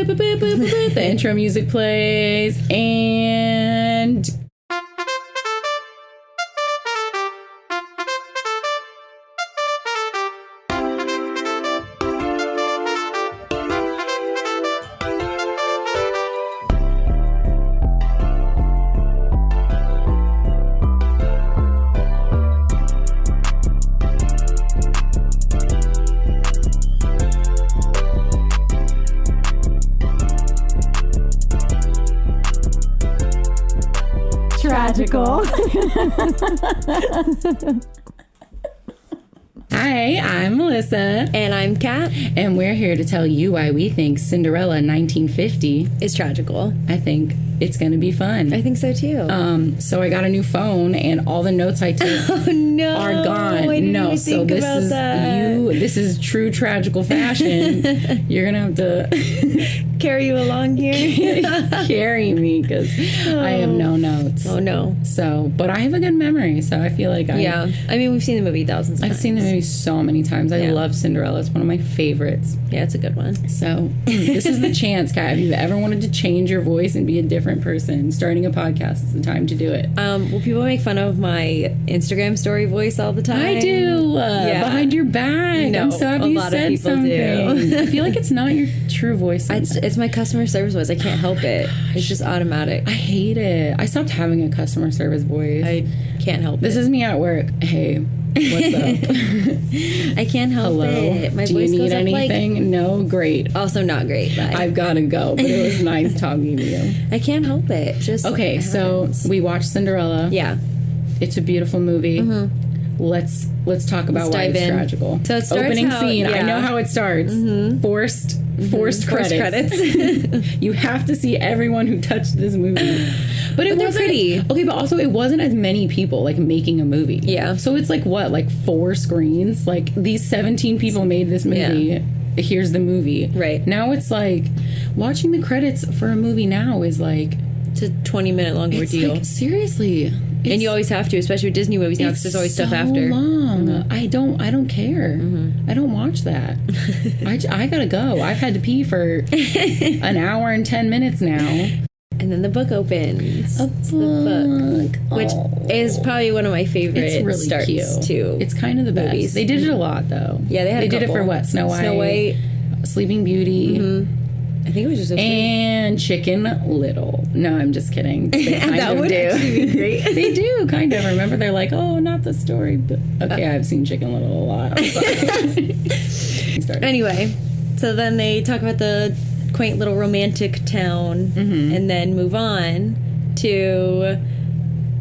The intro music plays, and Tragical. Hi, I'm Melissa. And I'm Kat. And we're here to tell you why we think Cinderella 1950 is tragical. I think it's going to be fun. I think so too. So I got a new phone and all the notes I took are gone. I didn't even think about that. This is true tragical fashion. You're going to have to carry you along here. carry me because I have no notes. Oh no. So, but I have a good memory, so I feel like Yeah. I mean, we've seen the movie thousands of times. I've seen the movie so many times. I Yeah. love Cinderella. It's one of my favorites. Yeah, it's a good one. So this is the chance, Kat. If you've ever wanted to change your voice and be a different person, starting a podcast is the time to do it. Well, people make fun of my Instagram story voice all the time. I do. Behind your back. No, I'm so happy a you lot of said people something. do. I feel like it's not your true voice. It's my customer service voice. I can't help it. It's just automatic. I hate it. I stopped having a customer service voice. I can't help it. This is me at work. Hey, what's up? I can't help Hello. it. My Do voice you need goes anything? up No, great. also not great. Bye. I've got to go, but it was nice talking to you. I can't help it. Just Okay, it so happens. we watched Cinderella. Yeah. It's a beautiful movie. Let's talk about Let's why dive it's in. tragical. So it starts opening how- scene. I yeah. know how it starts. Forced credits. You have to see everyone who touched this movie. But it they're wasn't pretty. Okay, but also it wasn't as many people like making a movie. Yeah. So it's like what, like 4 screens? Like these 17 people made this movie. Here's the movie. Right. Now it's like watching the credits for a movie now is like It's a 20-minute long it's ordeal. like, seriously. And you always have to, especially with Disney movies now, because there's always stuff after. Long. I don't care. I don't watch that. I gotta go. I've had to pee for an hour and 10 minutes now. And then the book opens. It's the book, which is probably one of my favorite It's really starts cute. to. It's kind of the best. movies. They did it a lot though. Yeah, they did it for couple. what? Snow White. Snow White. Sleeping Beauty. I think it was just those three. And Chicken Little. No, I'm just kidding. They kind That of would do. actually be great. They do, kind of. Remember, they're like, oh, not the story. But okay, I've seen Chicken Little a lot. I'm sorry. Anyway, so then they talk about the quaint little romantic town and then move on to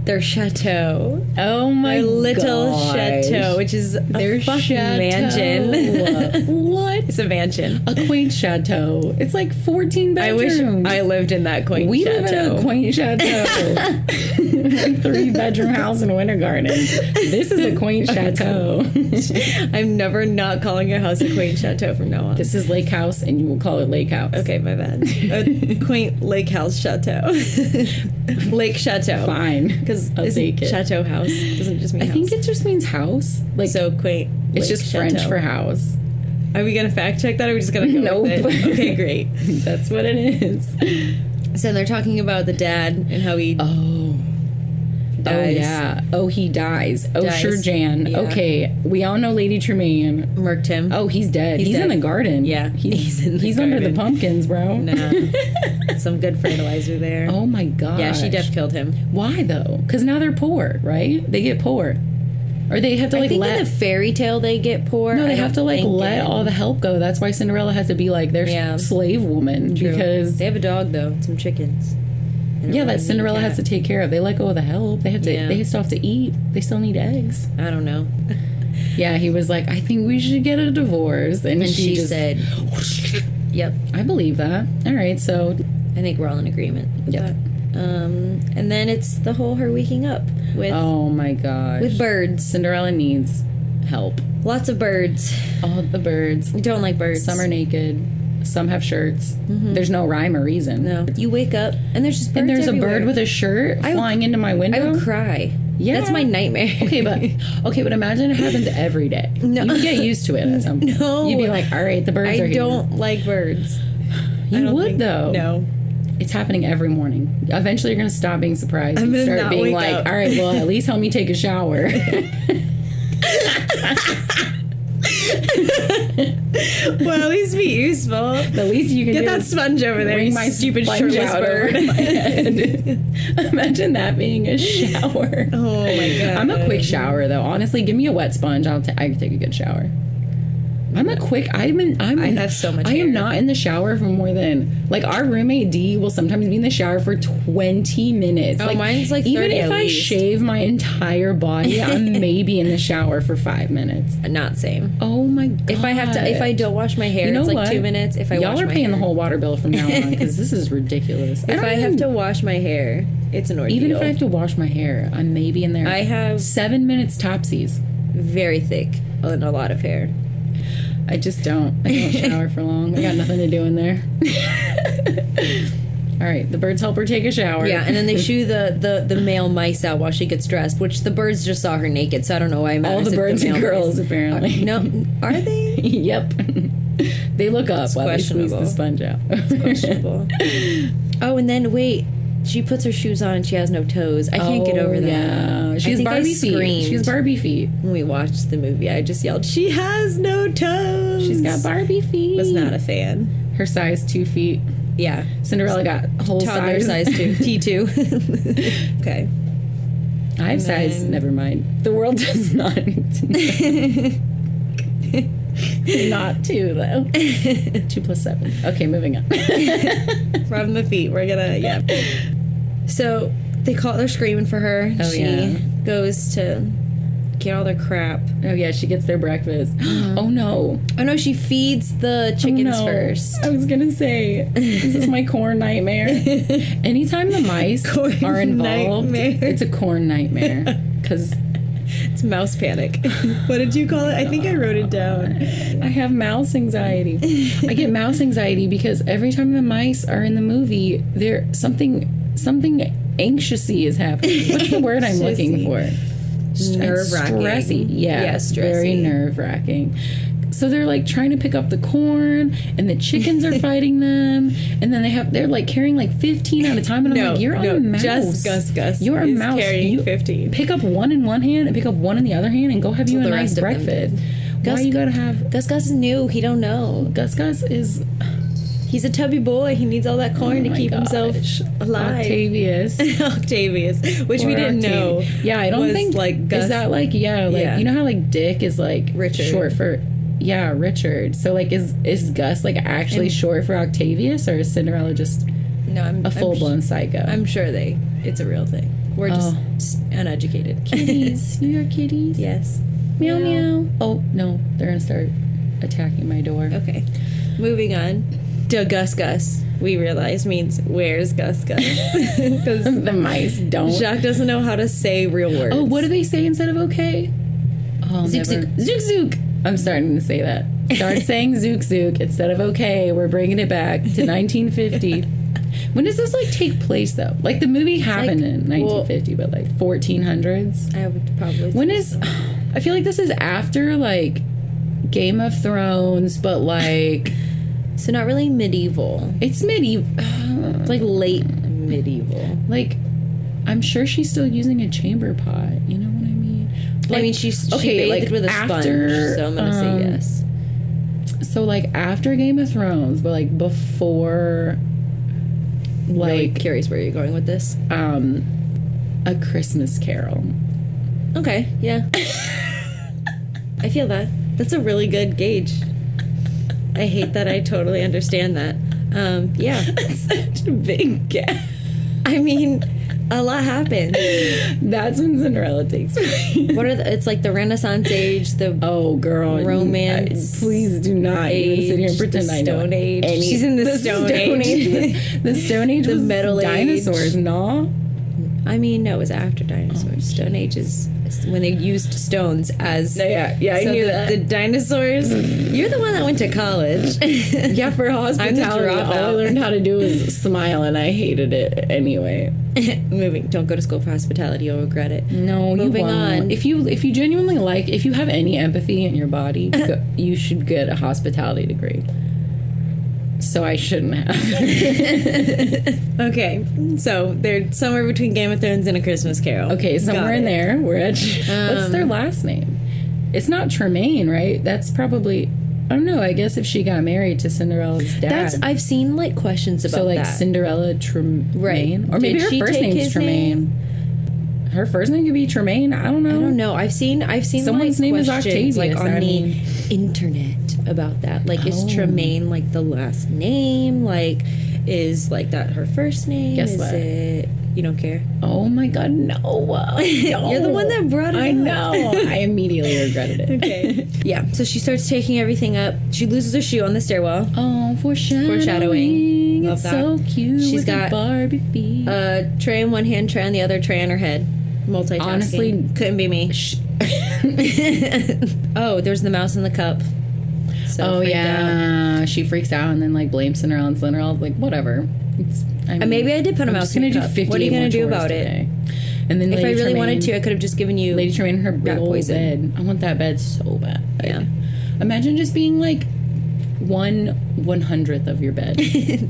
their chateau. Oh my Their little gosh. chateau, which is Their a fucking chateau. mansion. What? It's a mansion. A quaint chateau. It's like 14 I wish bedrooms. I lived in that quaint We chateau. live in a quaint chateau. 3-bedroom house in Winter Garden. This is a quaint chateau. I'm never not calling a house a quaint chateau from now on. This is Lake House, and you will call it Lake House. Okay, my bad. A quaint lake house chateau. Lake chateau. Fine. Because I'll isn't take it. chateau house? Doesn't it just mean I house? think it just means house. Like, so quaint. it's lake just French chateau. for house. Are we gonna fact check that, or are we just gonna go Nope. with it? Okay, great. That's what it is. So they're talking about the dad and how he Oh. dies. Oh, yeah. Oh, he dies. Oh, Dies. sure, Jan. Yeah. Okay. We all know Lady Tremaine. Murked him. Oh, he's dead. He's dead. in the garden. Yeah, He's in the under the garden. pumpkins, bro. No. Some good fertilizer there. Oh, my God. Yeah, she def killed him. Why, though? Because now they're poor, right? They get poor. Or they have to, I like, think let... in the fairy tale they get poor. No, they I have to, don't like, think let in- all the help go. That's why Cinderella has to be, like, their Yeah. slave woman. True. Because... They have a dog, though. Some chickens. And a Yeah, that really Cinderella neat has to cat. take care of. They let go of the help. They have to. Yeah. They still have to eat. They still need eggs. I don't know. Yeah, he was like, I think we should get a divorce, and And she just said, yep. I believe that. All right, so I think we're all in agreement with Yep. that. And then it's the whole her waking up with oh my gosh, with birds. Cinderella needs help. Lots of birds. All the birds. We don't like birds. Some are naked. Some have shirts. There's no rhyme or reason. No. You wake up and there's just birds And there's everywhere. a bird with a shirt I would- flying into my I window. would cry. Yeah. That's my nightmare. Okay, but imagine it happens every day. No. You get used to it at some point. No. You'd be like, all right, the birds are I here. don't like birds. You would, though. No. It's happening every morning. Eventually, you're going to stop being surprised and start being like, all right, well, at least help me take a shower. Well, at least be useful. The least you can get that sponge over there. Bring my stupid shirtless bird. Over my head. Imagine that being a shower. Oh my god! I'm a quick shower though. Honestly, give me a wet sponge. I can take a good shower. I have so much. I am not in the shower for more than our roommate D will sometimes be in the shower for 20 minutes. Oh, mine's like 30 even if I shave my entire body, I'm maybe in the shower for 5 minutes. Not same. Oh my god! If I don't wash my hair, it's like 2 minutes. If I y'all wash are my paying hair. the whole water bill from now on because this is ridiculous. If I have to wash my hair, it's an ordeal. Even if I have to wash my hair, I'm maybe in there. I have 7 minutes topsies. Very thick and a lot of hair. I just don't. I don't shower for long. I got nothing to do in there. All right, the birds help her take a shower. Yeah, and then they shoo the male mice out while she gets dressed, which the birds just saw her naked, so I don't know why. All the birds and girls, apparently. No, are they? Yep. They look up while they squeeze the sponge out. It's questionable. Oh, and then, wait. She puts her shoes on and she has no toes. I can't get over that. Yeah. She has Barbie feet. She has Barbie feet. When we watched the movie, I just yelled, "She has no toes!" She's got Barbie feet. Was not a fan. Her size 2 feet. Yeah. Cinderella got whole toddler size 2. T2. Okay. I have size. Never mind. The world does not. Not 2 though. 2 plus 7. Okay, moving on. From the feet, we're gonna So they're screaming for her. She goes to get all their crap. Oh yeah, she gets their breakfast. Oh no. Oh no, she feeds the chickens first. I was gonna say this is my corn nightmare. Anytime the mice are involved, it's a corn nightmare because. It's mouse panic. What did you call it? I think I wrote it down. I have mouse anxiety. I get mouse anxiety because every time the mice are in the movie, something anxiousy is happening. What's the word I'm looking for? Nerve-wracking. Stressy. Yeah, stressy. Very nerve-wracking. So they're trying to pick up the corn, and the chickens are fighting them, and then they're carrying 15 at a time, and I'm you're a mouse. Just Gus. You're a mouse. Carrying 15. Pick up one in one hand and pick up one in the other hand, and go have you a nice breakfast. Why you gotta have? Gus is new. He don't know. Gus is. He's a tubby boy. He needs all that corn to keep himself alive. Octavius, which we didn't know. Yeah, I don't think Gus. Is that you know how Dick is Richard. Short for. Yeah, Richard. So, is Gus, actually short for Octavius, or is Cinderella just a full-blown psycho? I'm sure it's a real thing. We're just uneducated. Kitties. New York kitties? Yes. Meow, meow. Oh, no. They're going to start attacking my door. Okay. Moving on. Gus, we realize, means where's Gus? Because the mice don't. Jacques doesn't know how to say real words. Oh, what do they say instead of okay? Oh, Zook, never. Zook, zook. I'm starting to say that. Start saying zook zook instead of okay. We're bringing it back to 1950. When does this take place though? The movie happened in 1950, but 1400s. I would probably. When is? I feel this is after Game of Thrones, but so not really medieval. It's medieval. It's late medieval. I'm sure she's still using a chamber pot. You know what I mean? She bathed with a sponge, so I'm gonna say yes. So after Game of Thrones, but before, really curious where you're going with this. A Christmas Carol. Okay, yeah. I feel that. That's a really good gauge. I hate that I totally understand that. Yeah. That's such a big gap. I mean, a lot happens. That's when Cinderella takes place. It's the Renaissance age, the girl, romance. Please do not even sit here and pretend I know. Stone Age. She's in the Stone Age. The Stone Age the was Metal dinosaurs, Age. No? I mean, no, it was after dinosaurs. Stone Age is when they used stones as... No, yeah, I knew that. The dinosaurs... You're the one that went to college. Yeah, for hospitality, all I learned how to do was smile, and I hated it anyway. Don't go to school for hospitality, you'll regret it. No, Moving you won't. on. If you genuinely if you have any empathy in your body, you should get a hospitality degree. So I shouldn't have. Okay, so they're somewhere between Game of Thrones and A Christmas Carol. Okay, somewhere in there. We're at... what's their last name? It's not Tremaine, right? That's probably... I don't know. I guess if she got married to Cinderella's dad. I've seen, like, questions about that. So, like, Cinderella Tremaine? Right. Or maybe her first name's Tremaine. Her first name could be Tremaine. I don't know. I've seen someone's like, name is questions, Octavius. like, on the internet about that. Like, is Tremaine, like, the last name? Like, is, like, that her first name? Guess is what? it... You don't care? Oh, my God, no. You're the one that brought it up. I know. I immediately regretted it. Okay. Yeah, so she starts taking everything up. She loses her shoe on the stairwell. Oh, Foreshadowing. Love It's that. so cute. She's with got the Barbie feet. Tray in one hand, tray on the other, tray on her head. Multitasking. Honestly, couldn't be me. Oh, there's the mouse in the cup. So freaked out. She freaks out and then like blames Cinderella, and Cinderella's like, whatever. Maybe I did put a mouse in the cup. What are you gonna do about it? And then if I really wanted to, I could have just given you Lady Tremaine in her big rat old poison. bed. I want that bed so bad. Yeah. Imagine just being like 1/100th of your bed.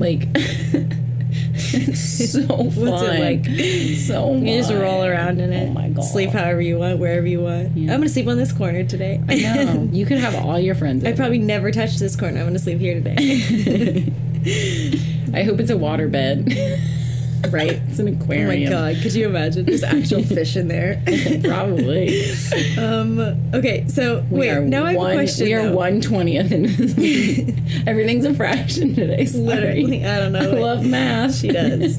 Like so fun. What's it like? So You just roll around in it. Oh my God. Sleep however you want, wherever you want. Yeah. I'm gonna sleep on this corner today. I know. You could have all your friends. I probably never touched this corner. I'm gonna sleep here today. I hope it's a water bed. Right? It's an aquarium. Oh my God, could you imagine? There's actual fish in there. Probably. Okay, so now I have a question. We are 1/20th in this movie. Everything's a fraction today. Sorry. Literally, I don't know. I love math. She does.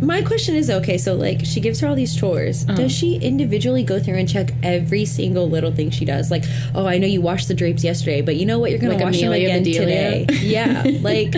My question is, okay, so like she gives her all these chores. Does she individually go through and check every single little thing she does? Like, oh, I know you washed the drapes yesterday, but you know what? You're going to wash them again today. Yeah, like...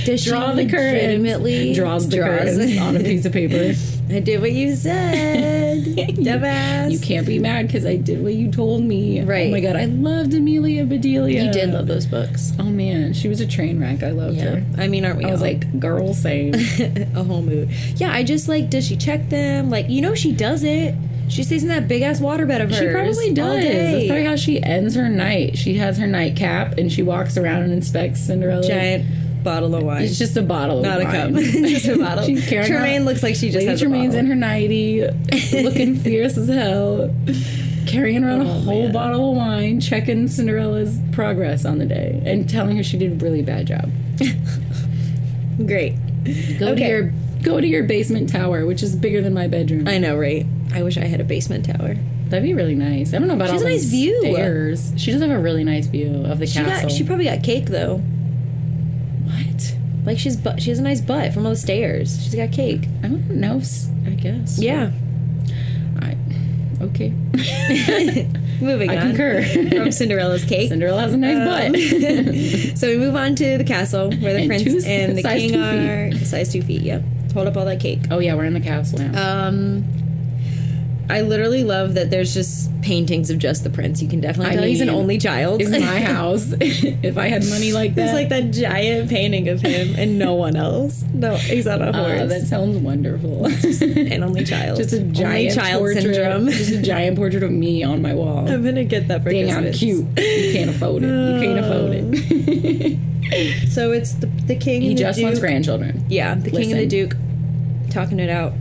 Does Draw she the curtains. legitimately Draws the curtains on a piece of paper. I did what you said, dumbass. You can't be mad because I did what you told me. Right. Oh my God, I loved Amelia Bedelia. You did love those books. Oh man, she was a train wreck. I loved her. I mean, aren't we I was all? like, girl, same. A whole mood. Yeah, I just like, does she check them? Like, she does it. She stays in that big ass waterbed of hers. She probably all does. day. That's probably how she ends her night. She has her nightcap and she walks around and inspects Cinderella. Giant bottle of wine. It's just a bottle of wine. Not a cup. Just a bottle. She's carrying Tremaine looks like she just Lady has Tremaine's a in bottle. her nightie, looking fierce as hell, carrying around a whole bottle of wine, checking Cinderella's progress on the day, and telling her she did a really bad job. Great. Go to your basement tower, which is bigger than my bedroom. I know, right? I wish I had a basement tower. That'd be really nice. I don't know about She has all a nice those view. stairs. She does have a really nice view of the castle. She probably got cake though. What? Like she has a nice butt from all the stairs. She's got cake. I don't know. I guess. Yeah. Okay. Moving on. I concur. From Cinderella's cake. Cinderella has a nice butt. So we move on to the castle where the And prince and the size king 2 are size 2 feet. Yep. Hold up all that cake. Oh yeah, we're in the castle now. I literally love that there's just paintings of just the prince. You can definitely tell he's an only child. It's my house. If I had money like that. There's like that giant painting of him and no one else. No, he's on a horse. That sounds wonderful. An only child. Just a giant only child portrait. syndrome. Just a giant portrait of me on my wall. I'm gonna get that for Dang, Christmas. I'm cute. You can't afford it. You can't afford it. So it's the king He and the just duke. wants grandchildren. Yeah, the king and the duke talking it out.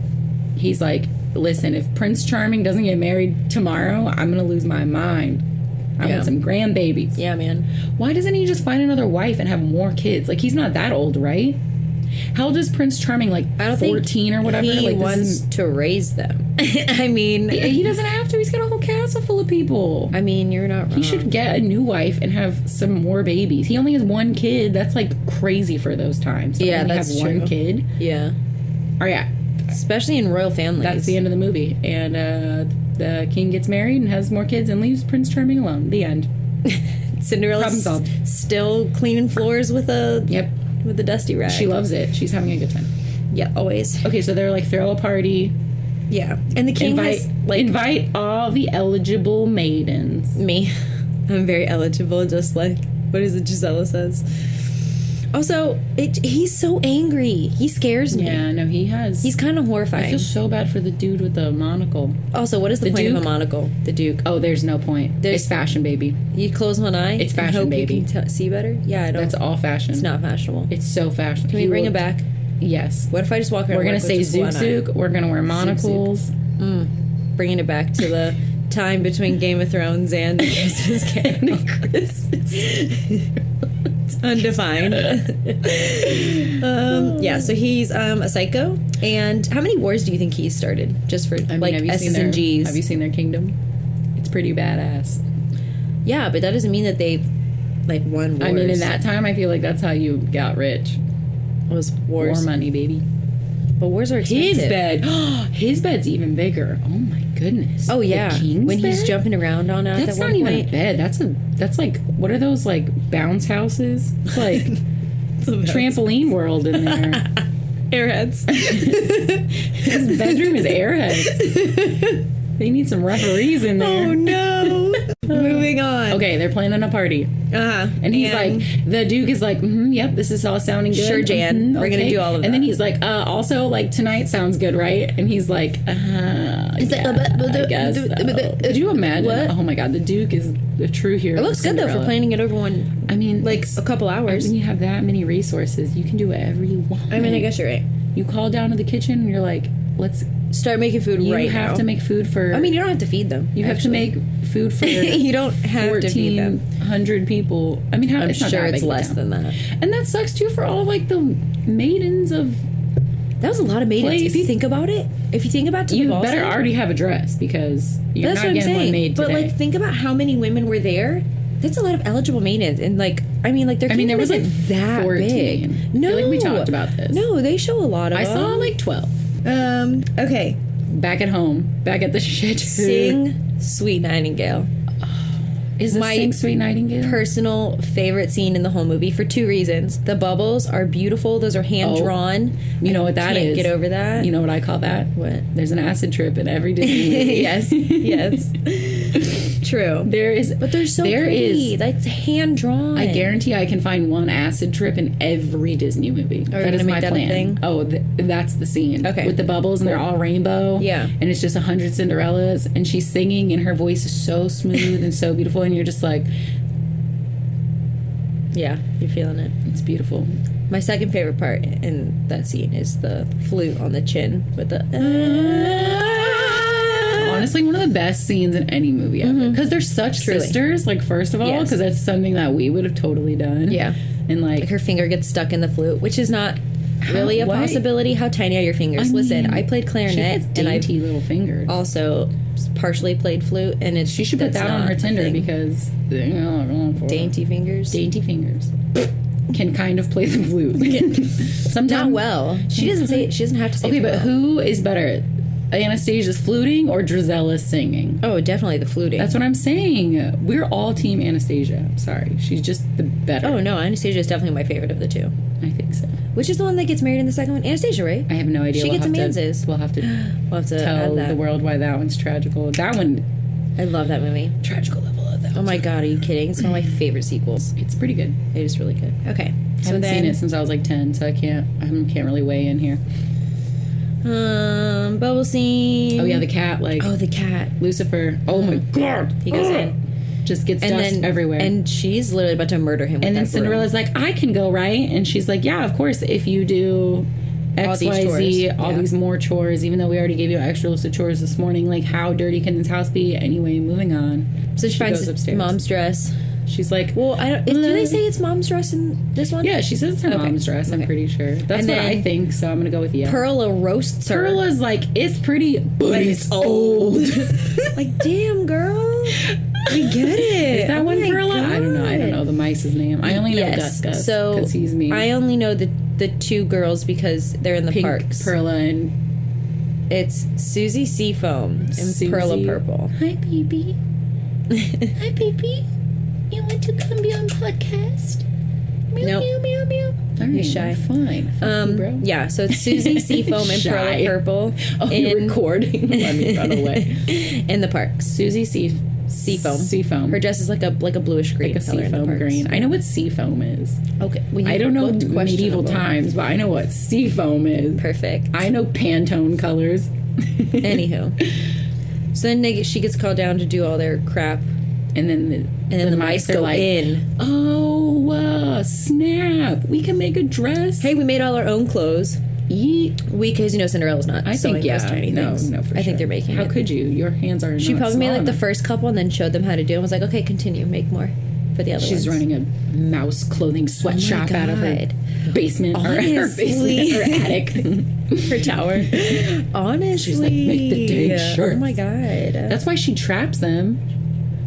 He's like, listen, if Prince Charming doesn't get married tomorrow, I'm going to lose my mind. I want some grandbabies. Yeah, man. Why doesn't he just find another wife and have more kids? Like, he's not that old, right? How old is Prince Charming? Like, I don't 14 or whatever? He like, wants to raise them. I mean... He doesn't have to. He's got a whole castle full of people. I mean, you're not wrong. He should get a new wife and have some more babies. He only has one kid. That's, like, crazy for those times. To only that's have true. one kid. Yeah. Oh, yeah. Especially in royal families. That's the end of the movie. And the king gets married and has more kids and leaves Prince Charming alone. The end. Cinderella's Problem solved. still cleaning floors with a dusty rag. She loves it. She's having a good time. Yeah, always. Okay, so they're like, throw a party. Yeah. And the king invite all the eligible maidens. Me. I'm very eligible, just like, what is it Gisela says? Also, he's so angry. He scares me. Yeah, no, he's kind of I horrifying. feel so bad for the dude with the monocle. Also, what is the point Duke? of a monocle? The Duke. Oh, there's no point. It's fashion, baby. You close one eye. It's fashion, and hope baby. You can see better. Yeah, I don't. That's all fashion. It's not fashionable. It's so fashion. Can we bring it back? Yes. What if I just walk around? We're gonna with say just one zook eye? zook. We're gonna wear monocles. Bringing it back to the time between Game of Thrones and the Christmas Carol. It's undefined. Yeah, so he's a psycho. And how many wars do you think he's started? Just for like S's and G's. Have you seen their kingdom? It's pretty badass. Yeah, but that doesn't mean that they've like won wars. I mean, in that time, I feel like that's how you got rich. Was wars. War money, baby. But wars are expensive. His bed. His bed's even bigger. Oh my goodness. Oh yeah. The king's when he's bed? jumping around on it. That's not even a bed. That's like, what are those, like, bounce houses? It's like trampoline world in there. Airheads. His bedroom is airheads. They need some referees in there. Oh no. Moving on. Okay, they're planning a party. And he's like, the Duke is like, yep, this is all sounding good. Sure, Jan. We're gonna do all of that. And then he's like, also, like, tonight sounds good, right? And he's like, I guess so. Could you imagine? What? Oh my God, the Duke is a true hero. It looks good though for planning it over one. I mean, like a couple hours. When you have that many resources, you can do whatever you want. I mean, I guess you're right. You call down to the kitchen and you're like, let's start making food right now. You have to make food for... I mean, you don't have to feed them. You have to make food for you don't have to feed them. 1,400 people. I mean, I'm sure it's less than that. And that sucks too for all of, like, the maidens of... That was a lot of maidens. Place. If you think about it, you better already have a dress because you're That's not what getting I'm saying. one made today. But, like, think about how many women were there. That's a lot of eligible maidens. And, like, I mean, like, there was, like, that 14. big. No. I feel like we talked about this. No, they show a lot of I them. saw, like, 12. Okay. Back at home. Back at the shit. Sing Sweet Nightingale. Is this Sing Sweet Nightingale? Personal favorite scene in the whole movie for two reasons. The bubbles are beautiful. Those are hand drawn. You know what that is? Can't get over that. You know what I call that? What? There's an acid trip in every Disney movie. Yes. True. There is. But they're so pretty. That's hand drawn. I guarantee I can find one acid trip in every Disney movie. That is my plan. Oh, that's the scene. Okay. With the bubbles and they're all rainbow. Yeah. And it's just 100 Cinderellas and she's singing and her voice is so smooth and so beautiful and you're just like... Yeah, you're feeling it. It's beautiful. My second favorite part in that scene is the flute on the chin with the... Honestly, one of the best scenes in any movie ever. Because they're such sisters, like, first of all, because that's something that we would have totally done. Yeah. And, like her finger gets stuck in the flute, which is not really a possibility. How tiny are your fingers? Listen, I played clarinet, and dainty little fingers. Also, partially played flute, and it's... She should put that on her Tinder because... Dainty fingers? Dainty fingers. Can kind of play the flute. Sometimes. Not well. She doesn't say... She doesn't have to say okay, but who is better? Anastasia's fluting or Drizella's singing? Oh, definitely the fluting. That's what I'm saying. We're all team Anastasia. I'm sorry. She's just the better. Oh, no. Anastasia is definitely my favorite of the two. I think so. Which is the one that gets married in the second one? Anastasia, right? I have no idea. She gets a manses. We'll have to tell the world why that one's tragical. That one... I love that movie. Tragical level of that. Oh my God, are you kidding? It's one of my favorite sequels. It's pretty good. It is really good. Okay. I haven't seen it since I was like 10, so I can't really weigh in here. Bubble scene. Oh yeah, the cat. Oh, the cat. Lucifer. Oh my God. He goes in. Just gets dust everywhere. And she's literally about to murder him. And then Cinderella's like, I can go, right? And she's like, yeah, of course, if you do X, Y, Z, all these more chores, even though we already gave you an extra list of chores this morning, like, how dirty can this house be? Anyway, moving on. So she finds goes upstairs. Mom's dress. She's like, well, do they say it's Mom's dress in this one? Yeah, she says it's her mom's dress. I'm pretty sure. That's what I think. So I'm gonna go with yeah. Perla roasts her. Perla's like, it's pretty, but it's old. Like, damn, girl, we get it. Is that one Perla? God. I don't know the mice's name. I only know Gus because he's me. I only know the two girls because they're in the Pink, parks. Perla and it's Susie Seafoam and Perla Purple. Hi, baby. Hi, baby. You want to come be on podcast? Meow, meow, meow, meow. All right, shy. Fine. Fuck you, bro. Yeah, so it's Susie Seafoam and Perla Purple. Oh, you're recording. Let me run away. In the parks. Susie Seafoam. Seafoam. Her dress is like a bluish green Like a color in the seafoam parts. green. I know what seafoam is. Okay. Well, I don't know looked medieval questionable. times, but I know what seafoam is. Perfect. I know Pantone colors. Anywho. So then she gets called down to do all their crap. And then The mice are go like, in. oh, snap. We can make a dress. Hey, we made all our own clothes. Yeet. Because, Cinderella's not I sewing think, yeah. those tiny things. No, for I sure. think they're making How it. could you? Your hands are She not probably made small like the enough. first couple and then showed them how to do it and was like, okay, continue, make more for the other She's ones. running a mouse clothing sweatshop out of her basement or her basement or attic. Her tower. Honestly. She's like, make the dang shirts. Oh my god. That's why she traps them.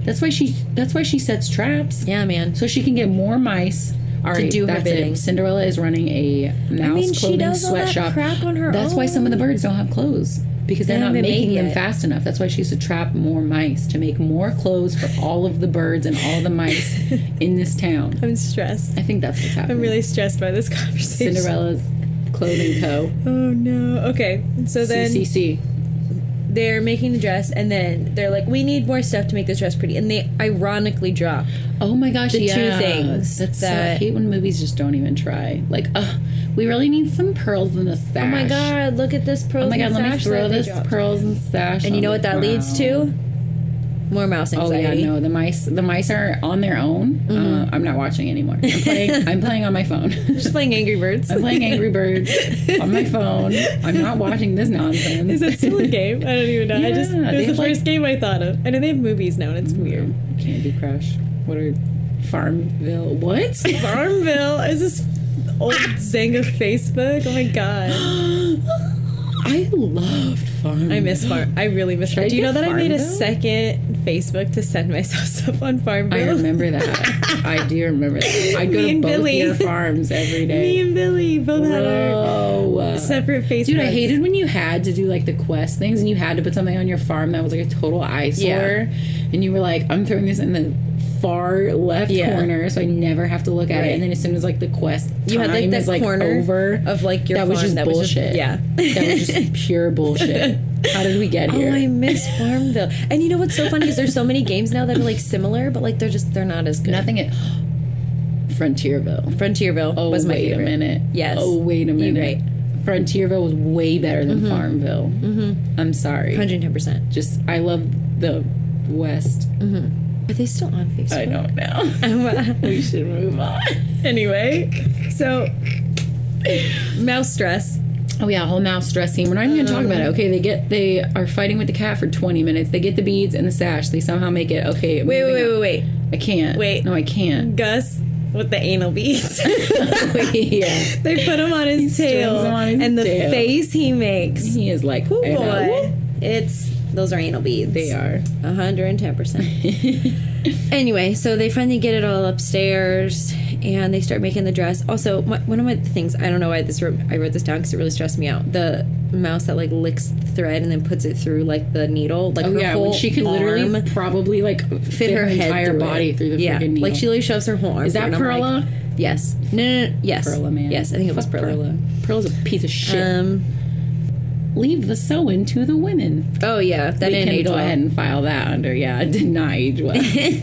That's why she sets traps. Yeah, man. So she can get more mice. All right, do her that's bidding. it. Cinderella is running a mouse she clothing does all that sweatshop. crap on her That's why some of the own. birds don't have clothes. Because they're They not haven't making made them it. fast enough. That's why she has to trap more mice to make more clothes for all of the birds and all the mice in this town. I'm stressed. I think that's what's happening. I'm really stressed by this conversation. Cinderella's Clothing Co. Oh no. Okay. So then CCC. they're making the dress and then they're like, we need more stuff to make this dress pretty. And they ironically drop. Oh my gosh, The yeah. two things That's I that- hate when movies just don't even try. Like, we really need some pearls in the sash. Oh my god, look at this pearls Oh my god, and let me sash throw that they this dropped. pearls and sash. And you on know the what that leads ground. to? More mouse Oh anxiety. yeah, no, the mice are on their own. I'm not watching anymore. I'm playing on my phone. Just playing Angry Birds. I'm playing Angry Birds on my phone. I'm not watching this nonsense. Is that still a game? I don't even know. Yeah, It they was have, the like- first game I thought of. I know they have movies now and it's weird. Candy Crush. What are Farmville? What? Farmville is this old Zanga Facebook. Oh my god. I loved Farmville. I miss Farm. I really miss Should I Do you know get that I made a Farmville? second Facebook to send myself stuff on Farmville? I remember that. I do remember that. I'd go Me to and both Billy. your farms every day. Me and Billy both had our Whoa. separate Facebook. Dude, I hated when you had to do like the quest things and you had to put something on your farm that was like a total eyesore. Yeah. And you were like, I'm throwing this in the far left Yeah. corner so I never have to look at Right. it. And then as soon as like the quest You had like time that is like corner over, of like your that was farm just that bullshit. yeah. That was just pure bullshit. How did we get here? Oh, I miss Farmville. And you know what's so funny is there's so many games now that are like similar, but like they're not as good. Nothing at Frontierville. Frontierville Oh, was my wait favorite. a minute. Yes. Oh, wait a You're minute. right. Frontierville was way better than Farmville. Mm-hmm. I'm sorry. 110%. Just, I love the West. Are they still on Facebook? I don't know. We should move on. Anyway, so mouse dress. Oh yeah, whole mouse dress scene. We're not even gonna talk about it. Okay, they are fighting with the cat for 20 minutes. They get the beads and the sash. They somehow make it. Okay, Wait. I can't. Wait. No, I can't. Gus with the anal beads. Yeah. They put him on his tail, strings him on his and the tail. face he makes. He is like, Oh I know. boy, those are anal beads. They are. 110%. Anyway, so they finally get it all upstairs, and they start making the dress. Also, one of my things, I don't know why I wrote this down because it really stressed me out. The mouse that like licks the thread and then puts it through like the needle, like Oh her yeah, whole when she could literally arm probably like fit her head entire through body it. through the yeah, freaking needle. like she literally shoves her whole arm. Is that through, and I'm Perla? like, yes. No. Yes. Perla, man. Yes, I think it was Fuck Perla. Perla's a piece of shit. Leave the sewing to the women. Oh yeah, that We didn't can age go well. ahead and file that under, it did not age well. Leave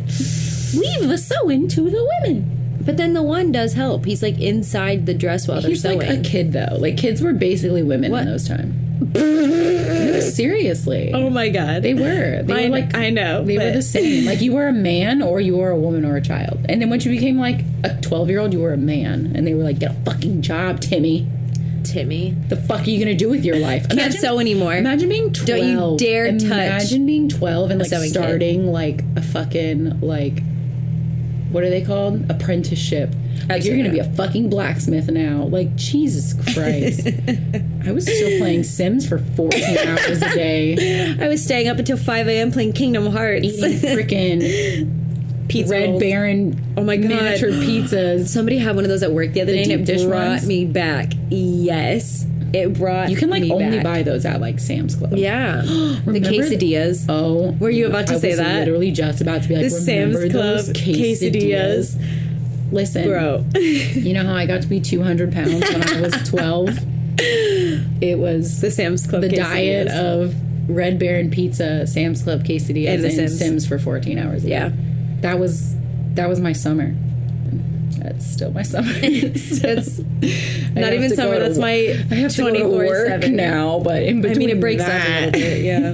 the sewing to the women. But then the one does help. He's like inside the dress while they're He's sewing. like a kid, though. Like, kids were basically women What? in those times. No, seriously. Oh my god, They were. They were like, I know. they were but- the same. Like, you were a man or you were a woman or a child. And then once you became like a 12-year-old, you were a man. And they were like, get a fucking job, Timmy. The fuck are you gonna do with your life? Can't sew anymore. Imagine being 12. Don't you dare touch Imagine being 12 and like sewing kit. starting like a fucking like, what are they called? Apprenticeship. Like, you're gonna be a fucking blacksmith now. Like, Jesus Christ. I was still playing Sims for 14 hours a day. I was staying up until 5 a.m. playing Kingdom Hearts. Eating freaking Pizza Red rolls. Baron Oh my God. miniature pizzas. Somebody had one of those at work the other day, and it deep dish brought ones? me back. Yes, it brought. You can like me only back. buy those at like Sam's Club. Yeah, the Remember quesadillas. Oh, Were you about to I say was that? Literally just about to be like, The remember Sam's those Club quesadillas? Listen, Bro. You know how I got to be 200 pounds when I was 12? It was The Sam's Club the quesadillas. diet of Red Baron Pizza, Sam's Club quesadillas, And the and Sims. Sims for 14 hours a Yeah. day. That was my summer. That's still my summer. That's not even summer. That's my I have to go to work 24/7 now, but in between it breaks up a little that, bit. Yeah.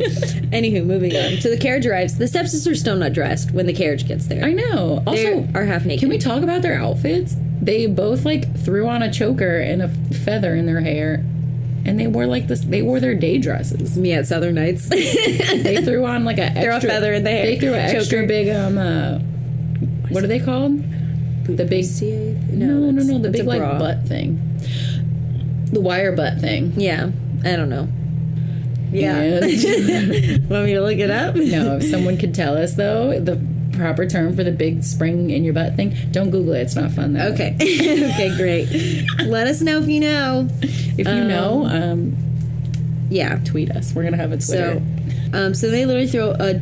Anywho, moving on. So the carriage arrives. The stepsisters are still not dressed when the carriage gets there. I know. They Also, are half naked. can we talk about their outfits? They both like threw on a choker and a feather in their hair, and they wore like this. They wore their day dresses. Me at Southern Nights. They threw on like a Throw a feather in the hair. They threw an extra Choker. big what are they called? The big no, the that's big a like bra. butt thing. The wire butt thing. Yeah. I don't know. Yeah. And- Want me to look it up? no, if someone could tell us though the proper term for the big spring in your butt thing, don't Google it. It's not fun. That way. Okay. Okay, great. Let us know if you know. If you know, Yeah. tweet us. We're gonna have a Twitter. So they literally throw a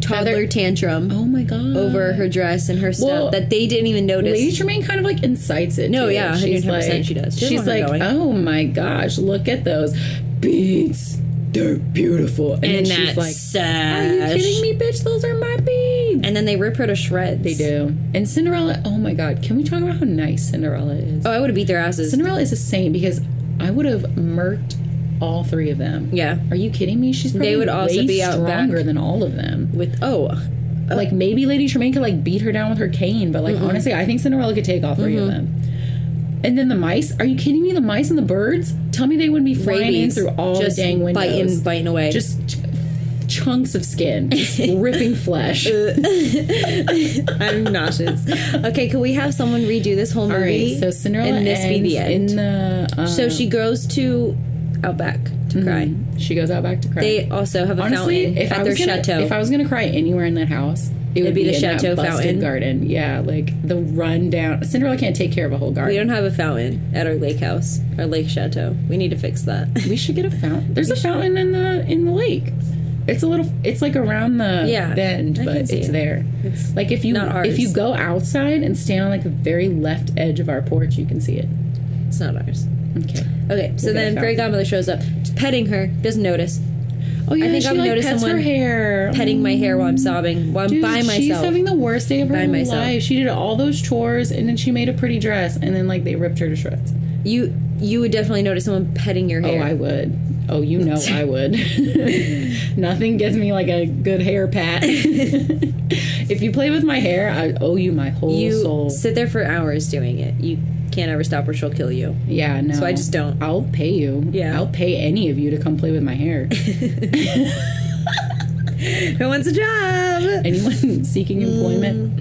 toddler Feather- tantrum Oh my god! over her dress and her stuff Well, that they didn't even notice. Lady Tremaine kind of like incites it. No, too. yeah, she's 100% like, she does. She doesn't She's want her like, going. oh my gosh, look at those beads. They're beautiful. And then she's like, sash. are you kidding me, bitch? Those are my beads. And then they rip her to shreds. They do. And Cinderella. Oh my god, can we talk about how nice Cinderella is? Oh, I would have beat their asses. Cinderella is a saint because I would have murked all three of them. Yeah. Are you kidding me? She's probably would also way be out stronger back. than all of them. With Like maybe Lady Tremaine could like beat her down with her cane, but like honestly, I think Cinderella could take all 3 of them. And then the mice? Are you kidding me? The mice and the birds? Tell me they wouldn't be flying in rabies, through all just the dang windows, biting away. just chunks of skin, just ripping flesh. I'm nauseous. Okay, can we have someone redo this whole movie? All right, so Cinderella and this ends be the end. in the. So she goes to Outback to cry. She goes out back to cry. They also have a Honestly, fountain at their chateau. if I was gonna cry anywhere in that house, it would be the in that chateau busted fountain. garden. Yeah, like the rundown. Cinderella can't take care of a whole garden. We don't have a fountain at our lake house, our lake chateau. We need to fix that. We should get a fountain. There's a fountain in the lake. It's a little. It's like around the bend, I but can see it's it. there. It's like if you not ours. go outside and stand on like the very left edge of our porch, you can see it. It's not ours. Okay. Okay, so We'll get then a fairy fountain. godmother shows up, just petting her, doesn't notice. Oh yeah, I think she I've like noticed pets someone her hair, petting my hair while I'm sobbing, while I'm Dude, by myself. She's having the worst day of her By myself. life. She did all those chores and then she made a pretty dress and then like they ripped her to shreds. You would definitely notice someone petting your hair. Oh, I would. Oh, you know I would. Nothing gets me like a good hair pat. If you play with my hair, I owe you my whole You soul. sit there for hours doing it. You can't ever stop or she'll kill you. Yeah, no. So I just don't. I'll pay you. Yeah. I'll pay any of you to come play with my hair. Who wants a job? Anyone seeking employment?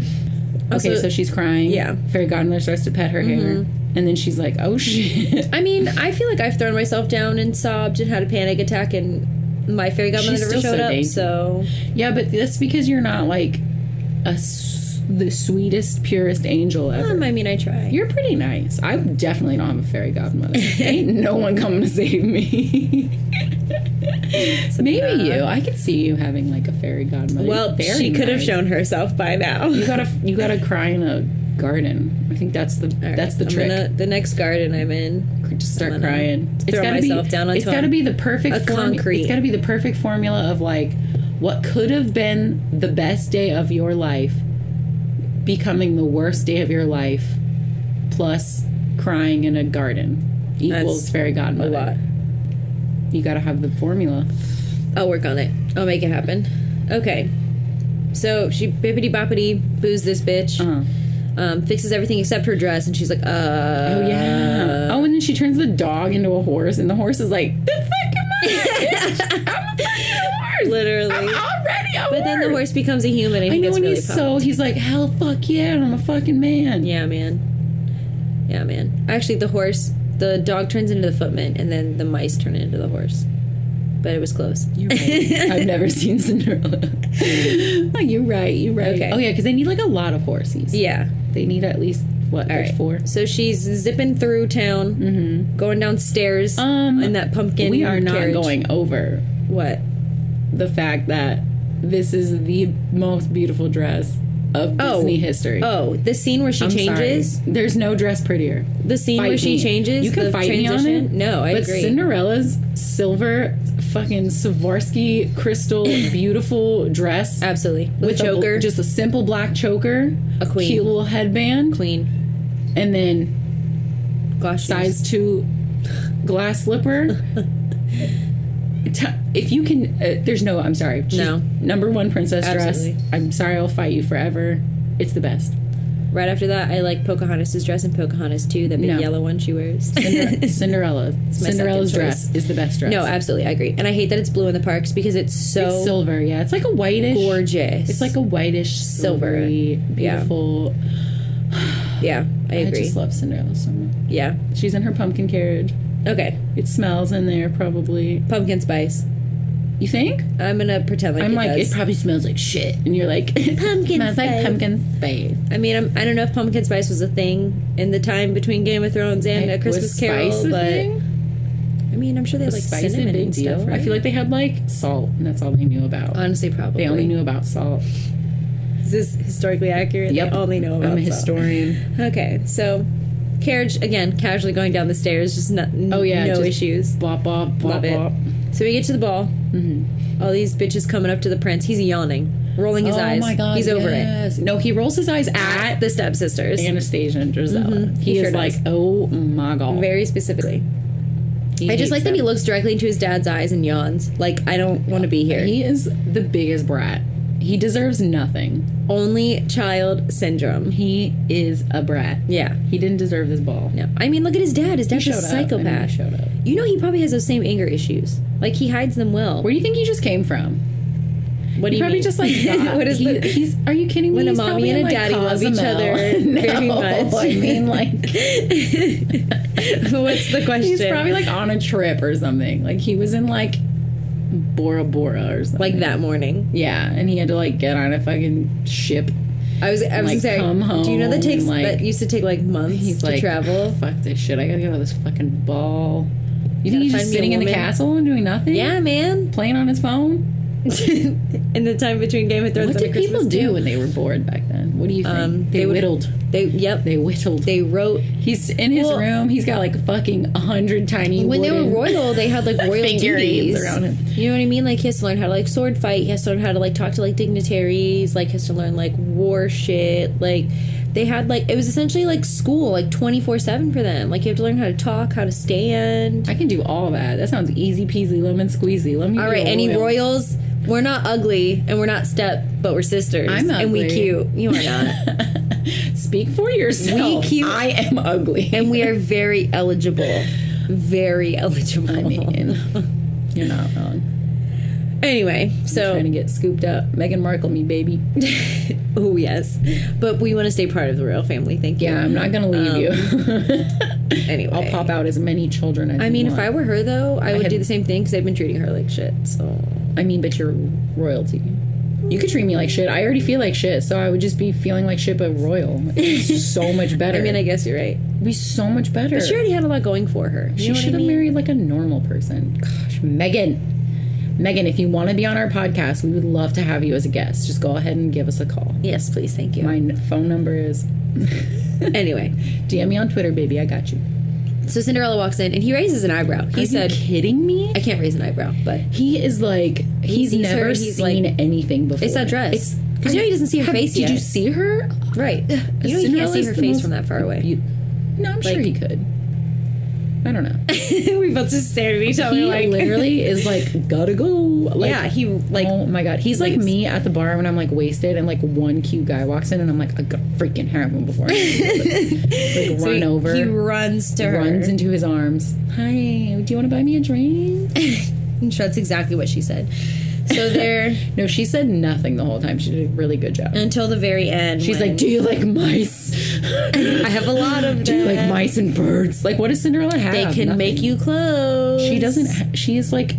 Okay, Also- so she's crying. Yeah. Fairy godmother starts to pet her hair. And then she's like, oh shit. I mean, I feel like I've thrown myself down and sobbed and had a panic attack, and my fairy godmother She's never still showed so up. dainty. So Yeah, but that's because you're not like the sweetest, purest angel ever. I mean, I try. You're pretty nice. I definitely don't have a fairy godmother. Ain't no one coming to save me. Maybe you. I could see you having like a fairy godmother. Well, Very she could have nice. shown herself by now. You gotta cry in a garden. I think that's the trick. The next garden I'm in, Just start I'm gonna crying. throw myself down onto It's got to be the perfect concrete. It's got to be the perfect formula of like what could have been the best day of your life becoming the worst day of your life, plus crying in a garden equals That's fairy godmother. a lot. You got to have the formula. I'll work on it. I'll make it happen. Okay. So she bippity boppity boos this bitch. Fixes everything except her dress, and she's like, Oh yeah. Oh, and then she turns the dog into a horse, and the horse is like, the fuck am I? Bitch? I'm a fucking horse. Literally. I'm already a horse. But then the horse becomes a human, and I he know, gets and really he's pumped. he's like, hell, fuck yeah, I'm a fucking man. Yeah, man. Yeah, man. Actually, the dog turns into the footman, and then the mice turn into the horse. But it was close. You're right. I've never seen Cinderella. Oh, you're right. Okay. Oh, yeah, because they need like a lot of horses. Yeah. They need at least, what, All like right. 4? So she's zipping through town, going downstairs in that pumpkin We are not carriage. going over What? the fact that this is the most beautiful dress of Disney history. Oh, the scene where she I'm changes. sorry. There's no dress prettier. The scene Fight where she me. changes. You can the fight me on transition. it. No, I but agree. Cinderella's silver fucking Swarovski crystal beautiful dress. Absolutely. With a choker. Just a simple black choker. A queen. Cute little headband. Queen. And then Glass size shoes. 2 glass slipper. If you can, there's no, I'm sorry. No. Number 1 princess Absolutely. dress. I'm sorry, I'll fight you forever. It's the best. Right after that, I like Pocahontas' dress in Pocahontas 2, that big yellow one she wears. Cinderella. Cinderella's dress is the best dress. No, absolutely, I agree. And I hate that it's blue in the parks because it's so... It's silver, yeah. It's like a whitish... Gorgeous. It's like a whitish, silvery, beautiful... Yeah, I agree. I just love Cinderella so much. Yeah. She's in her pumpkin carriage. Okay. It smells in there, probably. Pumpkin spice. You think? I'm gonna pretend like I'm it like, does. It probably smells like shit. And you're like... Pumpkin smells spice. like pumpkin spice. I mean, I don't know if pumpkin spice was a thing in the time between Game of Thrones and A Christmas Carol, but... I mean, I'm sure they had, like, spice cinnamon a big and deal. stuff, right? I feel like they had, like, salt, and that's all they knew about. Honestly, probably. They only knew about salt. Is this historically accurate? Yep. They only know about I'm a salt. historian. Okay, so... Carriage, again, casually going down the stairs, just no issues. Bop, bop, bop, Love bop. it. So we get to the ball. Mm-hmm. All these bitches coming up to the prince. He's yawning, rolling his eyes. Oh my god, he's over it. No, he rolls his eyes at The stepsisters. Anastasia and Giselle. Mm-hmm. He He is sure like, does. oh my god. Very specifically. I just like that he looks directly into his dad's eyes and yawns. Like, I don't want to be here. He is the biggest brat. He deserves nothing. Only child syndrome. He is a brat. Yeah. He didn't deserve this ball. No. I mean, look at his dad. His dad's a psychopath. He showed up. You know, he probably has those same anger issues. Like, he hides them well. Where do you think he just came from? What do you probably mean? just like got, What is he's are you kidding me? When He's a mommy probably and a in, like, daddy love each Cozumel. other very much. I mean, like, what's the question? he's probably like on a trip or something. Like he was in like Bora Bora or something. Like that morning. Yeah, and he had to like get on a fucking ship. I was like, gonna say, come home. do you know that takes like, that used to take like months he's to like, travel? Fuck this shit. I gotta go to this fucking ball. You think Gotta he's find just me a sitting in the woman. castle and doing nothing? Yeah, man. Playing on his phone? In the time between Game of Thrones What and did A Christmas people do Carol. when they were bored back then? What do you think? they would- whittled. They They whittled. They wrote. He's in his room. He's got like fucking 100 tiny When they were wooden royal, they had like royal figurines duties around him. You know what I mean? Like he has to learn how to like sword fight. He has to learn how to like talk to like dignitaries. Like he has to learn like war shit. Like they had like it was essentially like school, like 24/7 for them. Like you have to learn how to talk, how to stand. I can do all that. That sounds easy peasy lemon squeezy. Let me. All be right, a any royal. royals? We're not ugly and we're not step, but we're sisters. I'm and we ugly. cute. You are not. Speak for yourself. We cute. I am ugly, And we are very eligible. Very eligible. I mean, you're not wrong. Anyway, so Trying to get scooped up. Meghan Markle, me baby. oh yes, but we want to stay part of the royal family. Thank you. Yeah, I'm not gonna leave you. Anyway, I'll pop out as many children as I mean, you if I want. were her though, I would had- do the same thing because I've been treating her like shit. So I mean, but you're royalty. You could treat me like shit. I already feel like shit, so I would just be feeling like shit, but royal. It's so much better. I mean, I guess you're right. It'd be so much better. But she already had a lot going for her. She You know should what I have mean? married like a normal person. Gosh, Megan, if you want to be on our podcast, we would love to have you as a guest. Just go ahead and give us a call. Yes, please. Thank you. My phone number is. Anyway, DM me on Twitter, baby. I got you. so Cinderella walks in and he raises an eyebrow. He said, "Are you kidding me?" "I can't raise an eyebrow," but He is like he's sees never her, he's seen like, anything before. it's that dress. Because you know he doesn't see her face yet. Did you see her? Right. You know he can't Cinderella's see her the face most from that far away. No, I'm sure Like- he could. I don't know. We both just stared at each other He like literally is like gotta go. Like, yeah, he like oh my god, he's like leaves. me at the bar when I'm like wasted and like one cute guy walks in and I'm like I gotta freaking have him before I like so run over. He runs to her. Runs into his arms. Hi, do you want to buy me a drink? And that's exactly what she said. So they're No, she said nothing the whole time. She did a really good job. until the very end. She's when- like, do you like mice? I have a lot of them. Do you like mice and birds? Like, what does Cinderella have? They can Nothing. make you clothes. She doesn't. She is like,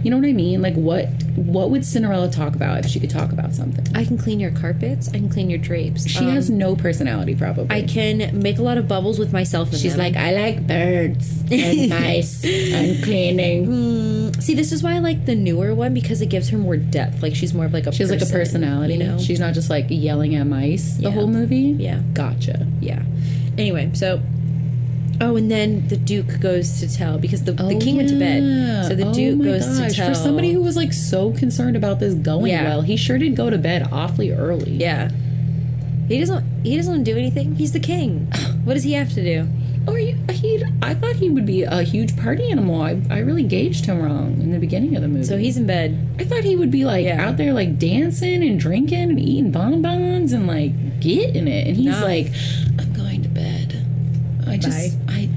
you know what I mean? Like, what would Cinderella talk about if she could talk about something? I can clean your carpets. I can clean your drapes. She has no personality, probably. I can make a lot of bubbles with myself in She's them. like, I like birds and mice and cleaning. See, this is why I like the newer one because it gives her more depth. Like she's more of like a. She has like a person, personality. You know. She's not just like yelling at mice the Yeah. whole movie. Yeah. Gotcha. Yeah. Anyway, so Oh, and then the Duke goes to tell because the king went to bed. So the Duke goes to tell. For somebody who was like so concerned about this going well, he sure did go to bed awfully early. Yeah. He doesn't do anything. He's the king. What does he have to do? I thought he would be a huge party animal. I really gauged him wrong in the beginning of the movie. So he's in bed. I thought he would be like out there like dancing and drinking and eating bonbons and like getting it. And he's like, I'm going to bed. I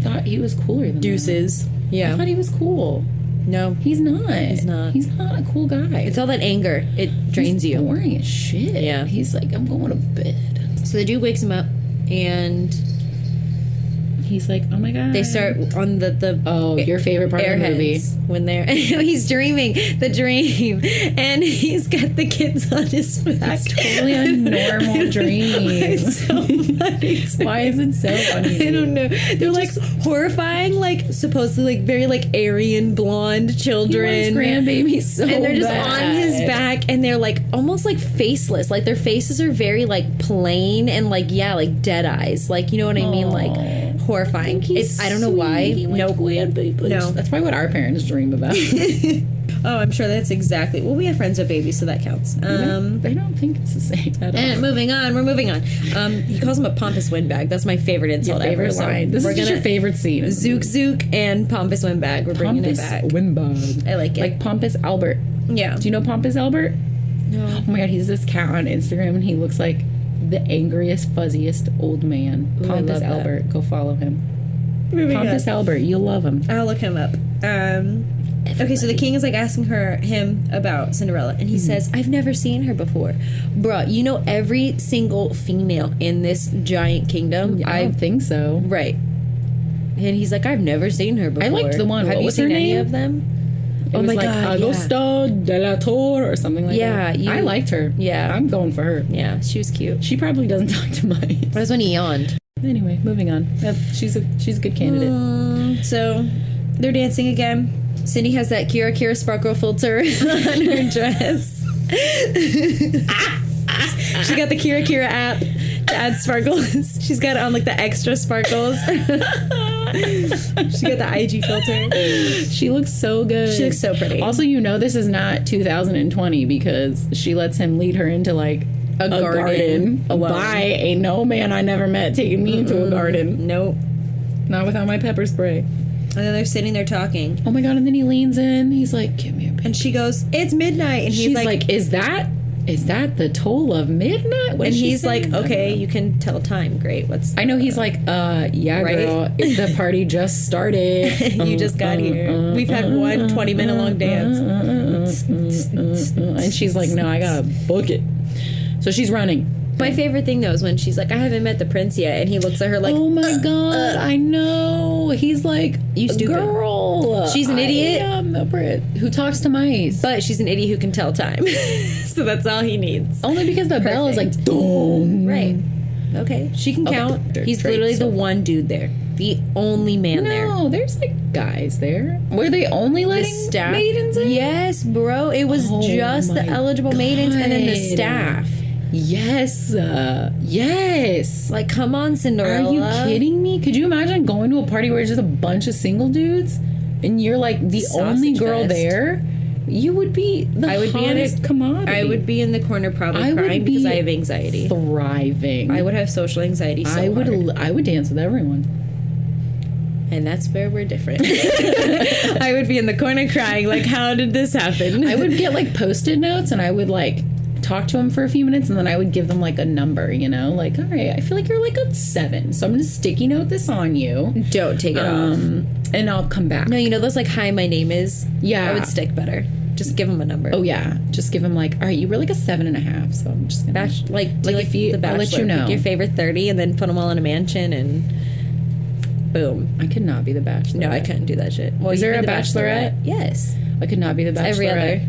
thought he was cooler than Deuces. that. Yeah. I thought he was cool. No. He's not. He's not. He's not a cool guy. It's all that anger. It drains you. Boring as shit. Yeah. He's like, I'm going to bed. So the Duke wakes him up and he's like, oh my god. They start on the your favorite part of the movie. When they're he's dreaming the dream and he's got the kids on his back. That's totally a normal dream. It's so funny. Why is it so funny? I don't know. They're like horrifying, like supposedly like very like Aryan blonde children. Grandbaby so and they're just bad. on his back and they're like almost like faceless. Like their faces are very like plain and like like dead eyes. Like you know what I mean? Like horrifying. I don't know why. No, that's probably what our parents dream about. Oh, I'm sure that's exactly. Well, we have friends with babies, so that counts. I don't think it's the same at all. And moving on, we're moving on. He calls him a pompous windbag. That's my favorite insult ever. Line. This is just your favorite scene. Zook and pompous windbag. We're bringing it back. Windbag. I like it. Like Pompous Albert. Yeah. Do you know Pompous Albert? No. Oh my god, he's this cat on Instagram and he looks like the angriest, fuzziest old man. Ooh, Pompous Albert. Go follow him. Pompous Albert. You'll love him. I'll look him up. Okay, so the king is like asking him about Cinderella, and he says, I've never seen her before. Bruh, you know every single female in this giant kingdom? I don't think so. Right. And he's like, I've never seen her before. I liked the one. Have what you was seen her any name? of them? It was like Augusta de la Torre or something like that. I liked her. Yeah. I'm going for her. Yeah, she was cute. She probably doesn't talk to mice. That's when he yawned. Anyway, moving on. She's a good candidate. So they're dancing again. Cindy has that Kira sparkle filter on her dress. She got the Kira app to add sparkles. She's got it on like the extra sparkles. She got the IG filter. She looks so good. She looks so pretty. Also, you know this is not 2020 because she lets him lead her into like a garden alone. By a no man I never met taking me into a garden. Nope. Not without my pepper spray. And then they're sitting there talking. Oh my god, and then he leans in. He's like, give me a picture. And she goes, it's midnight. And she's like, is that the toll of midnight? And he's like, okay, you can tell time. Great. I know he's like, yeah, right? Girl, the party just started. You just got here. We've had one 20-minute long dance. And she's like, no, I gotta book it. So she's running. My favorite thing, though, is when she's like, I haven't met the prince yet. And he looks at her like, oh my god, I know. He's like, you stupid girl. She's an idiot. I am the prince who talks to mice. But she's an idiot who can tell time. So that's all he needs. Only because the bell is like, dong. Right. Okay. She can count. He's literally the one dude there. The only man there. No, there's like guys there. Were they only letting maidens in? Yes, bro. It was just the eligible maidens and then the staff. Yes. Yes. Like, come on, Cinderella. Are you kidding me? Could you imagine going to a party where it's just a bunch of single dudes and you're like the only girl there? You would be the hottest commodity. I would be in the corner probably crying because I have anxiety. Thriving. I would have social anxiety so hard. I would dance with everyone. And that's where we're different. I would be in the corner crying like, how did this happen? I would get like Post-it notes and I would like talk to them for a few minutes and then I would give them like a number, you know, like, all right, I feel like you're like a 7, so I'm gonna sticky note this on you. Don't take it off. And I'll come back. No, you know those like, hi, my name is. Yeah, I would stick better. Just give them a number. Oh yeah, just give them like, all right, you were like a 7.5, so I'm just gonna like if you, I'll let you know. Pick your favorite 30 and then put them all in a mansion and boom. I could not be the Bachelorette. No, I couldn't do that shit. Well, is there a Bachelorette? Yes. I could not be the Bachelorette. Every other.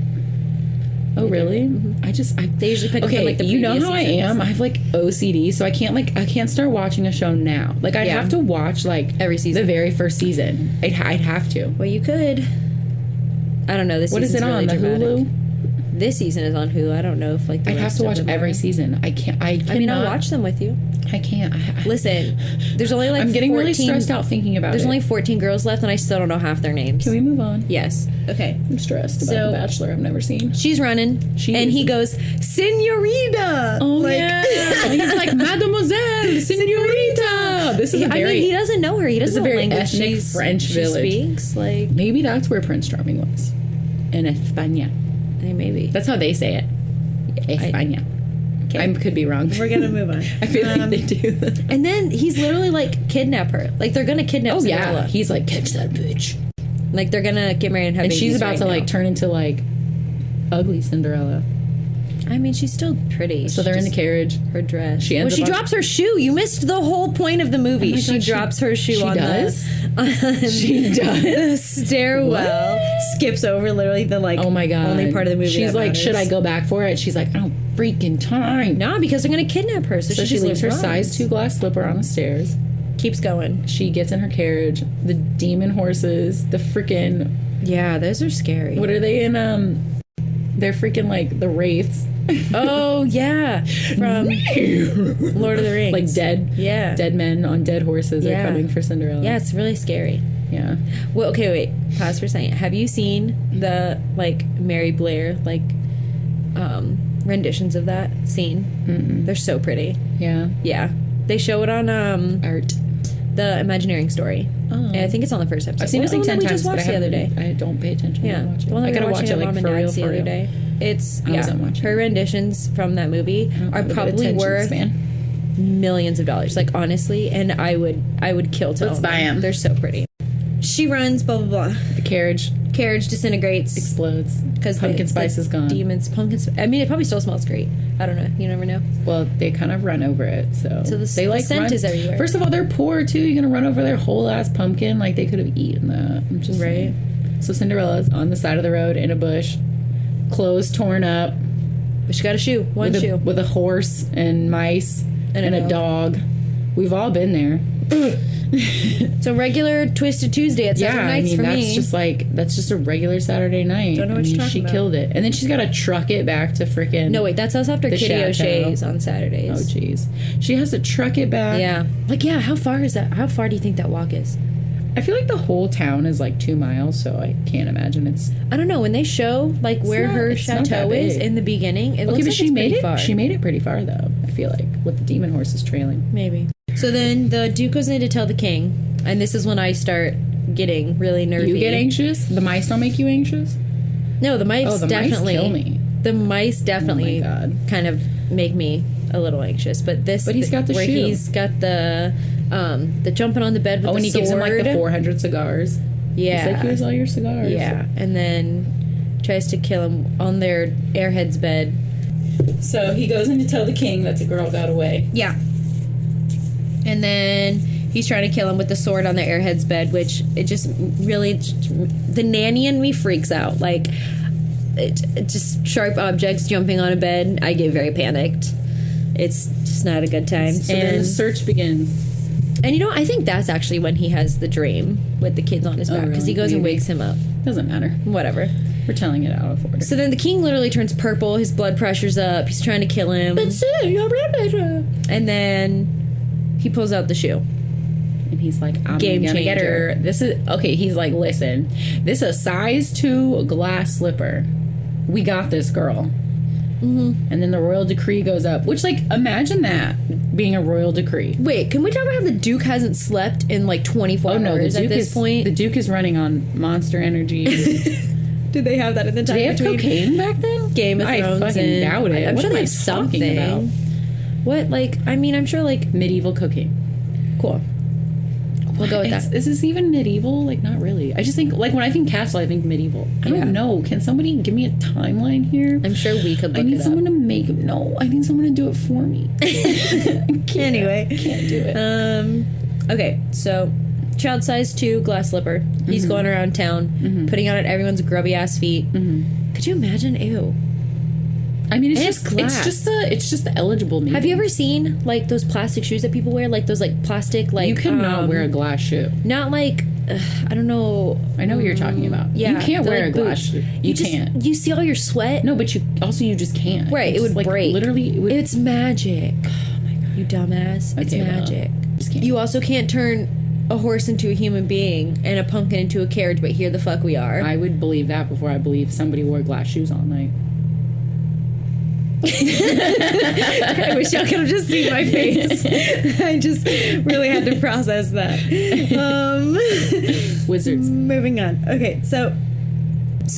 Oh really? Mm-hmm. They usually pick up from, like, the you know how seasons. I am. I have like OCD, so I can't start watching a show now. Like I'd have to watch like every season, the very first season. I'd have to. Well, you could. I don't know. This what is it really on the dramatic. Hulu? This season is on Hulu. I don't know if like the I have rest to of watch them every are. season. I can't. I mean, I'll watch them with you. I can't. Listen, there's only like I'm getting 14, really stressed out thinking about There's it. only 14 girls left, and I still don't know half their names. Can we move on? Yes. Okay. I'm stressed about So- The Bachelor. I've never seen. She's running, and he goes, "Senorita." Oh yeah. He's like, Mademoiselle, Senorita. This is a very. he doesn't know her. He doesn't know very the language ethnic French she village. speaks. Like, Maybe that's where Prince Charming was. In España. maybe. That's how they say it. España. I could be wrong. We're gonna move on. I feel like they do. And then he's literally like kidnap her. Like they're gonna kidnap. Oh Cinderella. yeah. He's like, catch that bitch. Like they're gonna get married and have And babies she's about right to like now. turn into like ugly Cinderella. I mean, she's still pretty. So they're in the carriage. Her dress. She ends she up on- drops her shoe. You missed the whole point of the movie. Oh my she God, drops her shoe she on does? the. She does? The stairwell. Skips over literally the like. Oh my god. Only part of the movie. She's that like, matters. should I go back for it? She's like, I don't freaking time. No, because they're gonna kidnap her. So So she just leaves her runs. size 2 glass slipper on the stairs. Keeps going. She gets in her carriage. The demon horses. The freaking. Yeah, those are scary. What are they in? They're freaking like the wraiths. Oh yeah, from Lord of the Rings. Like dead men on dead horses Yeah. are coming for Cinderella. Yeah, it's really scary. Yeah. Well, okay, wait. Pause for a second. Have you seen the like Mary Blair like renditions of that scene? Mm-mm. They're so pretty. Yeah. Yeah, they show it on Art. the Imagineering story. Oh. And I think it's on the first episode. I've seen What it was like the 10 one we times, just but watched the other day. I don't pay attention. Yeah, I watch it. the one that I we gotta were watch watching it at like Mom and for real, Dad's the for other real. day. It's I wasn't watching her it. renditions from that movie are probably worth millions of dollars. Like honestly, and I would kill to Let's own buy 'em. They're so pretty. She runs, blah blah blah. The carriage Disintegrates explodes because pumpkin spice is gone. Demons, I mean, it probably still smells great. I don't know. You never know. Well, they kind of run over it, so the they like scent run. is everywhere. First of all, they're poor too. You're gonna run over their whole ass pumpkin, like they could have eaten that. I'm just Right. saying. So Cinderella's on the side of the road in a bush, clothes torn up, But she got a shoe. One with shoe. with a horse and mice And a a dog. We've all been there. So regular Twisted Tuesday at Saturday nights for that's me. that's just a regular Saturday night. Don't know what I you're mean, talking she about. killed it, and then she's got to truck it back to freaking. No, wait, that's us after The Kitty chateau. O'Shea's on Saturdays. Oh, jeez. She has to truck it back. Yeah. Like, yeah, how far is that? How far do you think that walk is? I feel like the whole town is like 2 miles, so I can't imagine it's. I don't know. When they show, like, where her it's not chateau that is big. in the beginning, it looks Okay, but like she it's made pretty it. far. She made it pretty far, though. I feel like with the demon horses trailing. Maybe. So then the Duke goes in to tell the king, and this is when I start getting really nervy. You get anxious. The mice don't make you anxious. No, the mice Oh, the definitely mice kill me. The mice definitely Oh my God. kind of make me a little anxious. But this, But he's got the where shoe. he's got the jumping on the bed with Oh, the and he sword. gives him like the 400 cigars. Yeah. He's like, here's all your cigars. Yeah, and then tries to kill him on their airhead's bed. So he goes in to tell the king that the girl got away. Yeah. And then he's trying to kill him with the sword on the airhead's bed, which it just really, the nanny in me freaks out. Like, it just sharp objects jumping on a bed. I get very panicked. It's just not a good time. So then the search begins. And you know, I think that's actually when he has the dream with the kids on his back, because really? he goes and Maybe. wakes him up. Doesn't matter. Whatever. We're telling it out of order. So then the king literally turns purple. His blood pressure's up. He's trying to kill him. And then he pulls out the shoe. And he's like, I'm Game gonna get changer. her. This is okay. He's like, listen, this is a size 2 glass slipper. We got this, girl. Mm-hmm. And then the royal decree goes up, which, like, imagine that being a royal decree. Wait, can we talk about how the Duke hasn't slept in like 24 Oh no, the hours Duke at this is point? the Duke is running on Monster Energy. Did they have that in the time Did they have between cocaine back then? Game of Thrones? I fucking and, doubt it. I'm What sure am they I have talking something. about? What, like, I mean, I'm sure, like, Medieval cooking. cool. We'll go with that. Is this even medieval? Like, not really. I just think, like, when I think castle, I think medieval. I Yeah. don't know. Can somebody give me a timeline here? I'm sure we could look I need it someone to make it. No, I need someone to do it for me. Anyway. Can't do it. Okay, so child size 2 glass slipper. He's Mm-hmm. going around town, putting on everyone's grubby ass feet. Mm-hmm. Could you imagine? Ew. I mean, And it's glass. it's just the eligible meaning. Have you ever seen like those plastic shoes that people wear? Like those like plastic like You cannot wear a glass shoe. not like I don't know. I know what you're talking about. Yeah, you can't wear a glass. boots. You can't. You see all your sweat. No, but you just can't. Right, It's it would like, break. Literally, it would. It's magic. Oh my god, You dumbass. It's Okay, well, magic. just can't. You also can't turn a horse into a human being and a pumpkin into a carriage, but here the fuck we are. I would believe that before I believe somebody wore glass shoes all night. I wish y'all could have just seen my face. I just really had to process that. Wizards. Moving on. Okay, so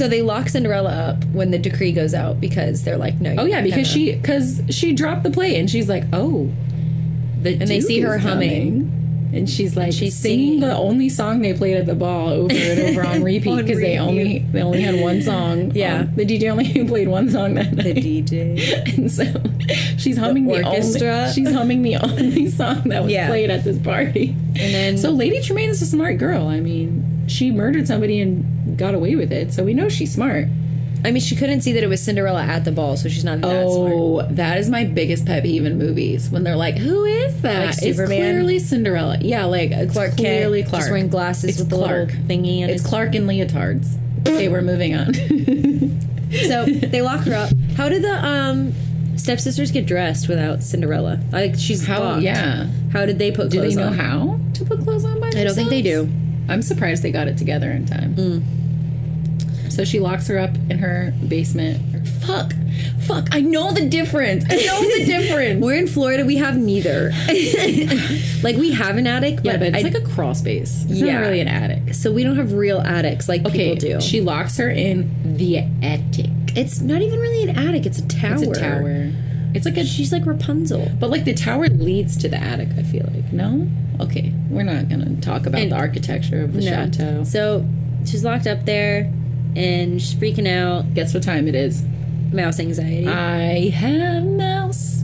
they lock Cinderella up when the decree goes out because they're like, no. Oh yeah, because she dropped the plate and she's like, oh, and they see her humming. And she's like, she's singing the only song they played at the ball over and over on repeat because they only had one song. Yeah, the DJ only played one song that night. The DJ, and so she's humming the orchestra. She's humming the only song that was played at this party. And then so Lady Tremaine is a smart girl. I mean, she murdered somebody and got away with it, so we know she's smart. I mean, she couldn't see that it was Cinderella at the ball, so she's not that smart. Oh, that is my biggest pet peeve in movies. When they're like, who is that? Like Superman? It's clearly Cinderella. Yeah, like it's Clark clearly Kent, Clark. just wearing glasses with Clark. the little thingy. And it's Clark in leotards. Okay, we're moving on. So they lock her up. How did the stepsisters get dressed without Cinderella? Like she's locked. Yeah. How did they put clothes on? Do they know how to put clothes on by themselves? I don't think they do. I'm surprised they got it together in time. So she locks her up in her basement. Fuck. I know the difference. We're in Florida. We have neither. Like, we have an attic, but it's like a crawl space. It's not really an attic. So we don't have real attics like people do. She locks her in the attic. It's not even really an attic. It's a tower. It's a tower. It's like she's like Rapunzel. But like the tower leads to the attic, I feel like. No? Okay. We're not going to talk about the architecture of the chateau. So she's locked up there. And she's freaking out. Guess what time it is? Mouse anxiety. I have mouse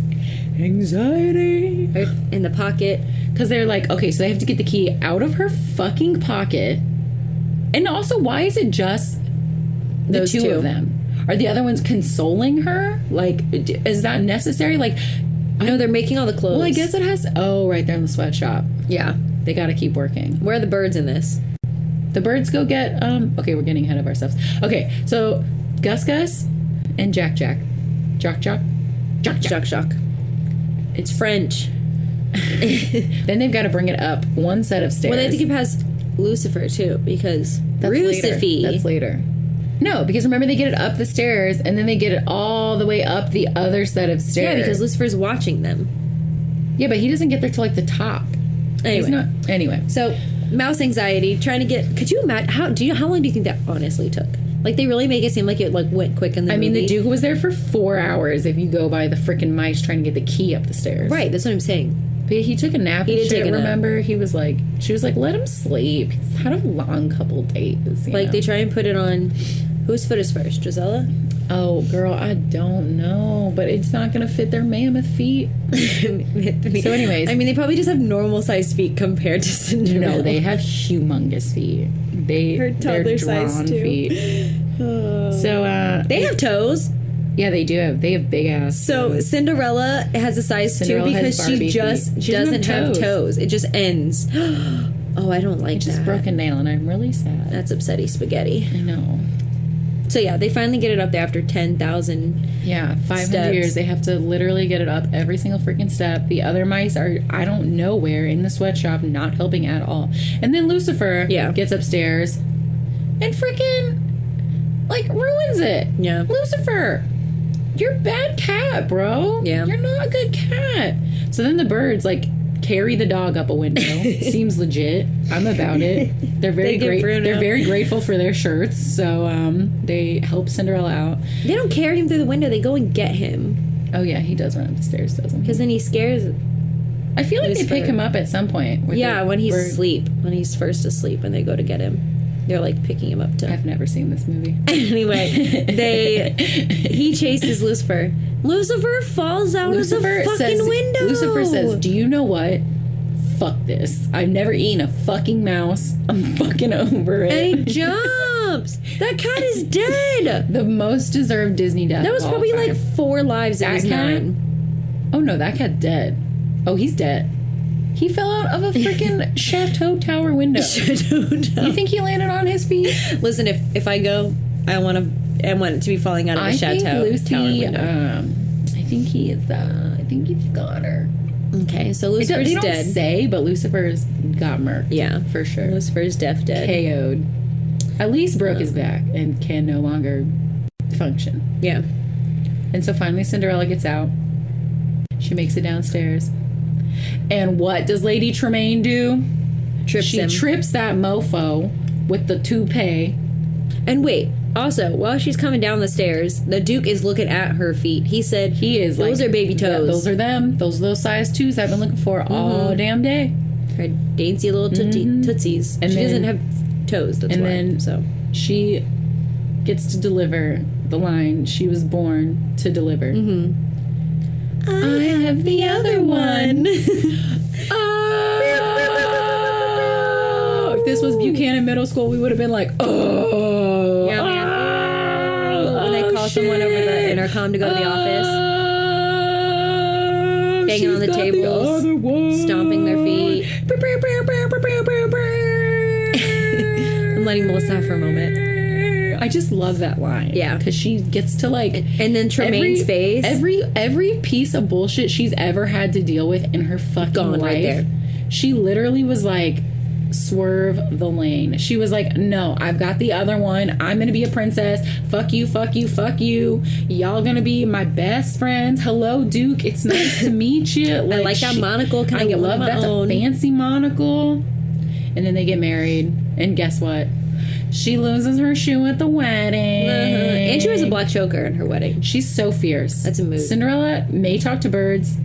anxiety. In the pocket. Because they're like, okay, so they have to get the key out of her fucking pocket. And also, why is it just the two of them? Are the other ones consoling her? Like, is that necessary? Like, no, they're making all the clothes. Well, I guess it has. Oh, right there in the sweatshop. Yeah. They got to keep working. Where are the birds in this? The birds go get, okay, we're getting ahead of ourselves. Okay, so Gus and Jack. It's French. Then they've got to bring it up one set of stairs. Well, they have to get past Lucifer, too, because That's later. No, because remember, they get it up the stairs, and then they get it all the way up the other set of stairs. Yeah, because Lucifer's watching them. Yeah, but he doesn't get there till, like, the top. Anyway. So... mouse anxiety, trying to get. Could you imagine how long do you think that honestly took? Like, they really make it seem like it like went quick in the movie. I mean, the Duke was there for 4 hours if you go by the freaking mice trying to get the key up the stairs. Right, that's what I'm saying. But he took a nap. He did take a nap. Remember, he was like, she was like, let him sleep. He's had a long couple days. Like, they try and put it on. Whose foot is first, Gisela? Oh, girl, I don't know, but it's not going to fit their mammoth feet. So anyways. I mean, they probably just have normal-sized feet compared to Cinderella. No, they have humongous feet. They're drawn feet. So, they have toes. Yeah, they do have. They have big ass. So Cinderella has a size 2 because she just doesn't have toes. It just ends. Oh, I don't like that. Just broke a nail, and I'm really sad. That's upsetty spaghetti. I know. So yeah, they finally get it up there after 10,000. Yeah, 500 years. They have to literally get it up every single freaking step. The other mice are, I don't know where, in the sweatshop, not helping at all. And then Lucifer gets upstairs and freaking, like, ruins it. Yeah. Lucifer, you're a bad cat, bro. Yeah. You're not a good cat. So then the birds, like, carry the dog up a window. Seems legit. I'm about it. They're very They're very grateful for their shirts, so they help Cinderella out. They don't carry him through the window. They go and get him. Oh yeah, he does run up the stairs, doesn't he? Because then he scares. I feel like Lucifer. They pick him up at some point. When he's asleep. When he's first asleep, and they go to get him. They're like picking him up to. I've never seen this movie. Anyway, he chases Lucifer. Lucifer falls out of the fucking window. Lucifer says, "Do you know what? Fuck this. I've never eaten a fucking mouse. I'm fucking over it." And he jumps. That cat is dead. The most deserved Disney death. That was probably like 4 lives. That was 9. Oh no, that cat's dead. Oh, he's dead. He fell out of a freaking Chateau Tower window. You think he landed on his feet? Listen, if I go, I want it to be falling out of the Chateau Tower window. I think he's got her. Okay, so Lucifer's they don't dead. say, but Lucifer's got murked. Yeah, for sure. Lucifer's dead. KO'd. At least broke his back and can no longer function. Yeah. And so finally Cinderella gets out. She makes it downstairs. And what does Lady Tremaine do? She trips that mofo with the toupee. And wait, also, while she's coming down the stairs, the Duke is looking at her feet. He said, those are baby toes. Yeah, those are them. Those are those size 2s I've been looking for all damn day. Her dainty little tootsies. And she doesn't have toes, that's why. And then she gets to deliver the line she was born to deliver. I have the other one. If this was Buchanan Middle School, we would have been like, oh. Yeah, man. When they call someone over the intercom to go to the office. Banging on the tables. Stomping their feet. I'm letting Melissa have for a moment. I just love that line. Yeah. Because she gets to like... And then Tremaine's face. Every piece of bullshit she's ever had to deal with in her fucking life. Right there. She literally was like, swerve the lane. She was like, no, I've got the other one. I'm going to be a princess. Fuck you, fuck you, fuck you. Y'all going to be my best friends. Hello, Duke. It's nice to meet you. Like, I like that monocle. Can I get one of my own? That's a fancy monocle. And then they get married. And guess what? She loses her shoe at the wedding. And she wears a black choker in her wedding. She's so fierce. That's a mood. Cinderella may talk to birds,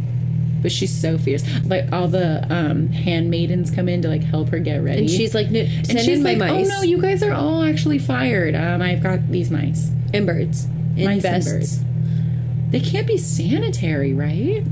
but she's so fierce. Like, all the handmaidens come in to, like, help her get ready. And she's like, send in my mice. Oh, no, you guys are all actually fired. I've got these mice. And birds. And mice vests. and birds. They can't be sanitary, right?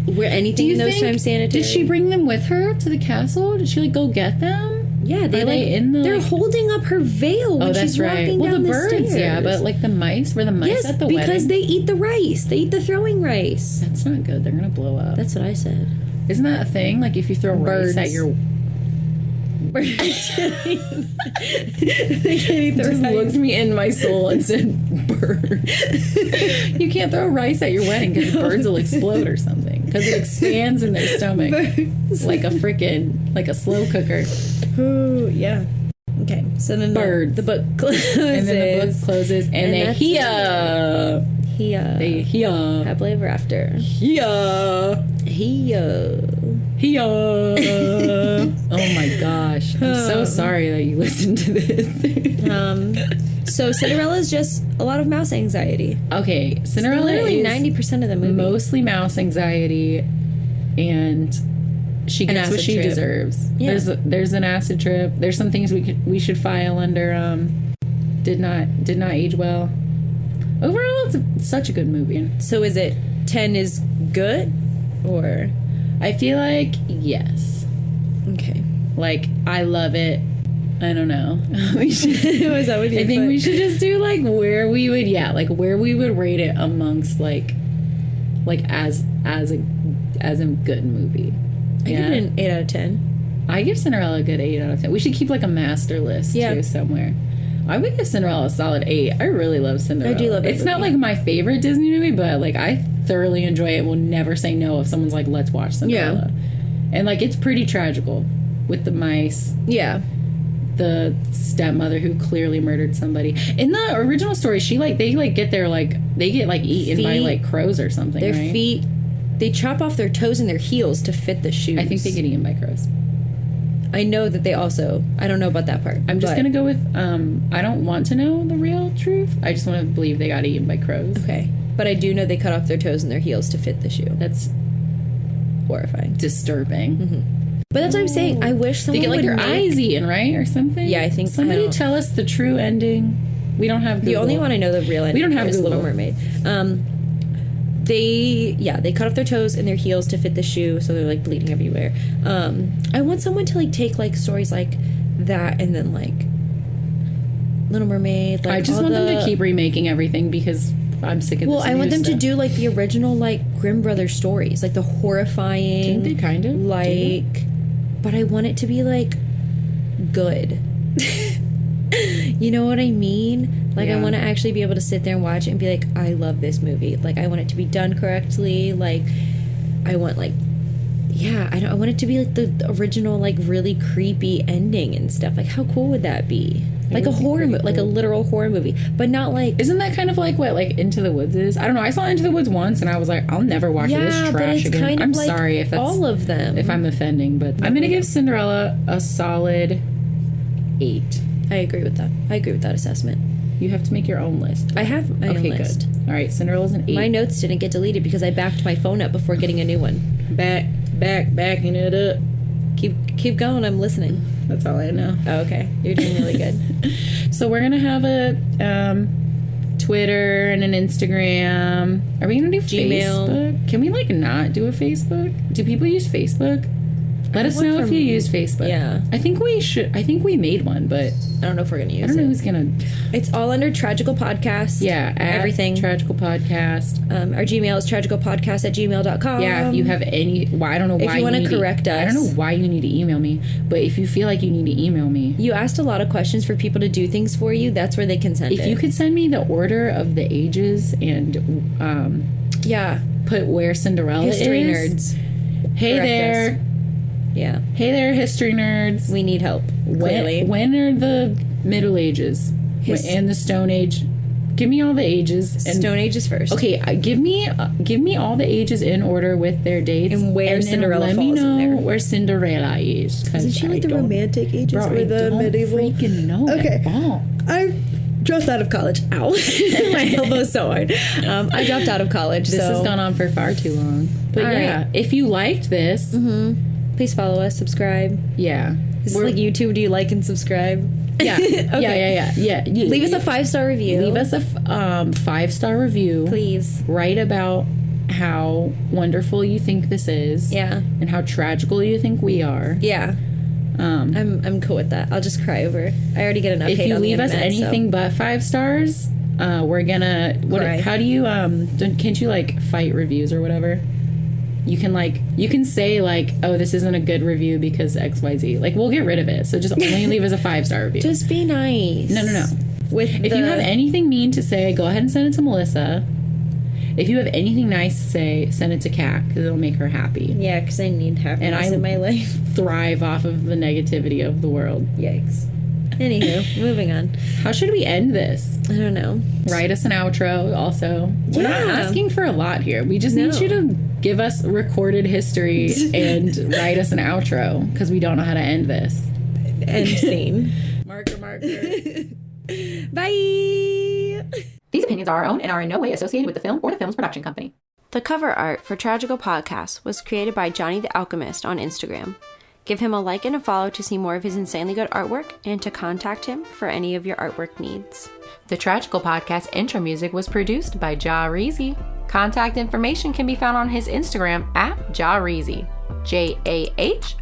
Were anything in those times sanitary? Did she bring them with her to the castle? Did she, like, go get them? Yeah, they're holding up her veil when she's walking down the birds, stairs. Yeah, but like the mice, were the mice at the wedding? Because they eat the rice. They eat the throwing rice. That's not good. They're gonna blow up. That's what I said. Isn't that a thing? Like if you throw rice at your birds, they can't eat the rice. Just looked me in my soul and said, "Bird." You can't throw rice at your wedding because birds will explode or something. Because it expands in their stomach like a slow cooker. Oh, yeah. Okay, so then the book closes. And then the book closes, and they happily ever after. Oh my gosh. I'm so sorry that you listened to this. So Cinderella's just a lot of mouse anxiety. Okay, Cinderella literally is 90% of the movie. Mostly mouse anxiety, and she gets what she deserves. Yeah. There's an acid trip. There's some things we should file under did not age well. Overall, it's such a good movie. So is it 10 is good, or I feel like yes. Okay. Like I love it. I don't know. We should. Was that what you I think we should just do like where we would rate it amongst like as a good movie. I give it an 8 out of 10. I give Cinderella a good 8 out of 10. We should keep like a master list too somewhere. I would give Cinderella a solid 8. I really love Cinderella. I do love it. It's not like my favorite Disney movie, but like I thoroughly enjoy it. Will never say no if someone's like, let's watch Cinderella. Yeah. And like it's pretty tragical with the mice. Yeah. The stepmother who clearly murdered somebody. In the original story, they get eaten by like crows or something. Their right? feet, they chop off their toes and their heels to fit the shoes. I think they get eaten by crows. I know that they also. I don't know about that part. I'm just gonna go with. I don't want to know the real truth. I just want to believe they got eaten by crows. Okay, but I do know they cut off their toes and their heels to fit the shoe. That's horrifying, disturbing. Mm-hmm. But that's what I'm saying. I wish someone they get like their eyes eaten, right, or something. Yeah, I think somebody tell us the true ending. We don't have Google. The only one I know the real ending. We don't have is Google. Little Mermaid. They cut off their toes and their heels to fit the shoe, so they're like bleeding everywhere. I want someone to like take like stories like that and then like Little Mermaid. Like, I just want them to keep remaking everything because I'm sick of this. Well, I want them to stuff. do like the original like Grimm Brothers stories, like the horrifying. Didn't they kind of like? But I want it to be like good. You know what I mean? Like, I want to actually be able to sit there and watch it and be like, I love this movie. Like, I want it to be done correctly. Like, I want like, yeah, I want it to be like the original, like really creepy ending and stuff. Like, how cool would that be? Like a horror movie, like a literal horror movie, but not like. Isn't that kind of like what like Into the Woods is? I don't know. I saw Into the Woods once, and I was like, I'll never watch this trash again. Kind of I'm like sorry if that's all of them. If I'm offending, but I'm gonna give Cinderella a solid 8. I agree with that. I agree with that assessment. You have to make your own list. I have my own list. Good. All right, Cinderella's an 8. My notes didn't get deleted because I backed my phone up before getting a new one. Backing it up. Keep going. I'm listening. That's all I know. Oh, okay. You're doing really good. So we're gonna have a Twitter and an Instagram. Are we gonna do Gmail? Facebook? Can we like not do a Facebook? Do people use Facebook? Let us know if you use Facebook. Yeah. I think we should. I think we made one, but I don't know if we're going to use it. I don't know who's going to. It's all under Tragical Podcast. Yeah. Everything. Tragical Podcast. Our Gmail is tragicalpodcast@gmail.com. Yeah. If you have any. Well, I don't know why if you want to correct us. I don't know why you need to email me, but if you feel like you need to email me. You asked a lot of questions for people to do things for you. That's where they can send it. If you could send me the order of the ages and put where Cinderella History is. nerds. Hey Correct there. us. Yeah. Hey there, history nerds. We need help. Clearly. When are the Middle Ages and the Stone Age? Give me all the ages. And, Stone Age is first. Okay, give me all the ages in order with their dates and where Cinderella falls in there. Let me know where Cinderella is. Isn't she like the romantic ages or the medieval? I don't freaking know. Okay, Ball. I dropped out of college. Ow, my elbow's so hard. I dropped out of college. This has gone on for far too long. But right. If you liked this. Please follow us, subscribe. Yeah. This is like YouTube. Do you like and subscribe? Yeah. Okay. Yeah. Leave us a 5-star review. Leave us a 5-star review. Please. Write about how wonderful you think this is. Yeah. And how tragical you think we are. Yeah. I'm cool with that. I'll just cry over it. I already get enough hate on the internet. If you leave us anything but 5 stars, we're gonna... How do you... can't you, like, fight reviews or whatever? You can say like, oh, this isn't a good review because XYZ. Like, we'll get rid of it. So just only leave us a 5-star review. Just be nice. No. If you have anything mean to say, go ahead and send it to Melissa. If you have anything nice to say, send it to Kat because it'll make her happy. Yeah, because I need happiness in my life. Thrive off of the negativity of the world. Yikes. Anywho, moving on. How should we end this? I don't know. Write us an outro also. We're not asking for a lot here. We just need you to give us recorded history and write us an outro because we don't know how to end this. End scene. Marker. Bye. These opinions are our own and are in no way associated with the film or the film's production company. The cover art for Tragical Podcast was created by Johnny the Alchemist on Instagram. Give him a like and a follow to see more of his insanely good artwork and to contact him for any of your artwork needs. The Tragical Podcast intro music was produced by Jahreezy. Contact information can be found on his Instagram at Jahreezy. Jahreezy.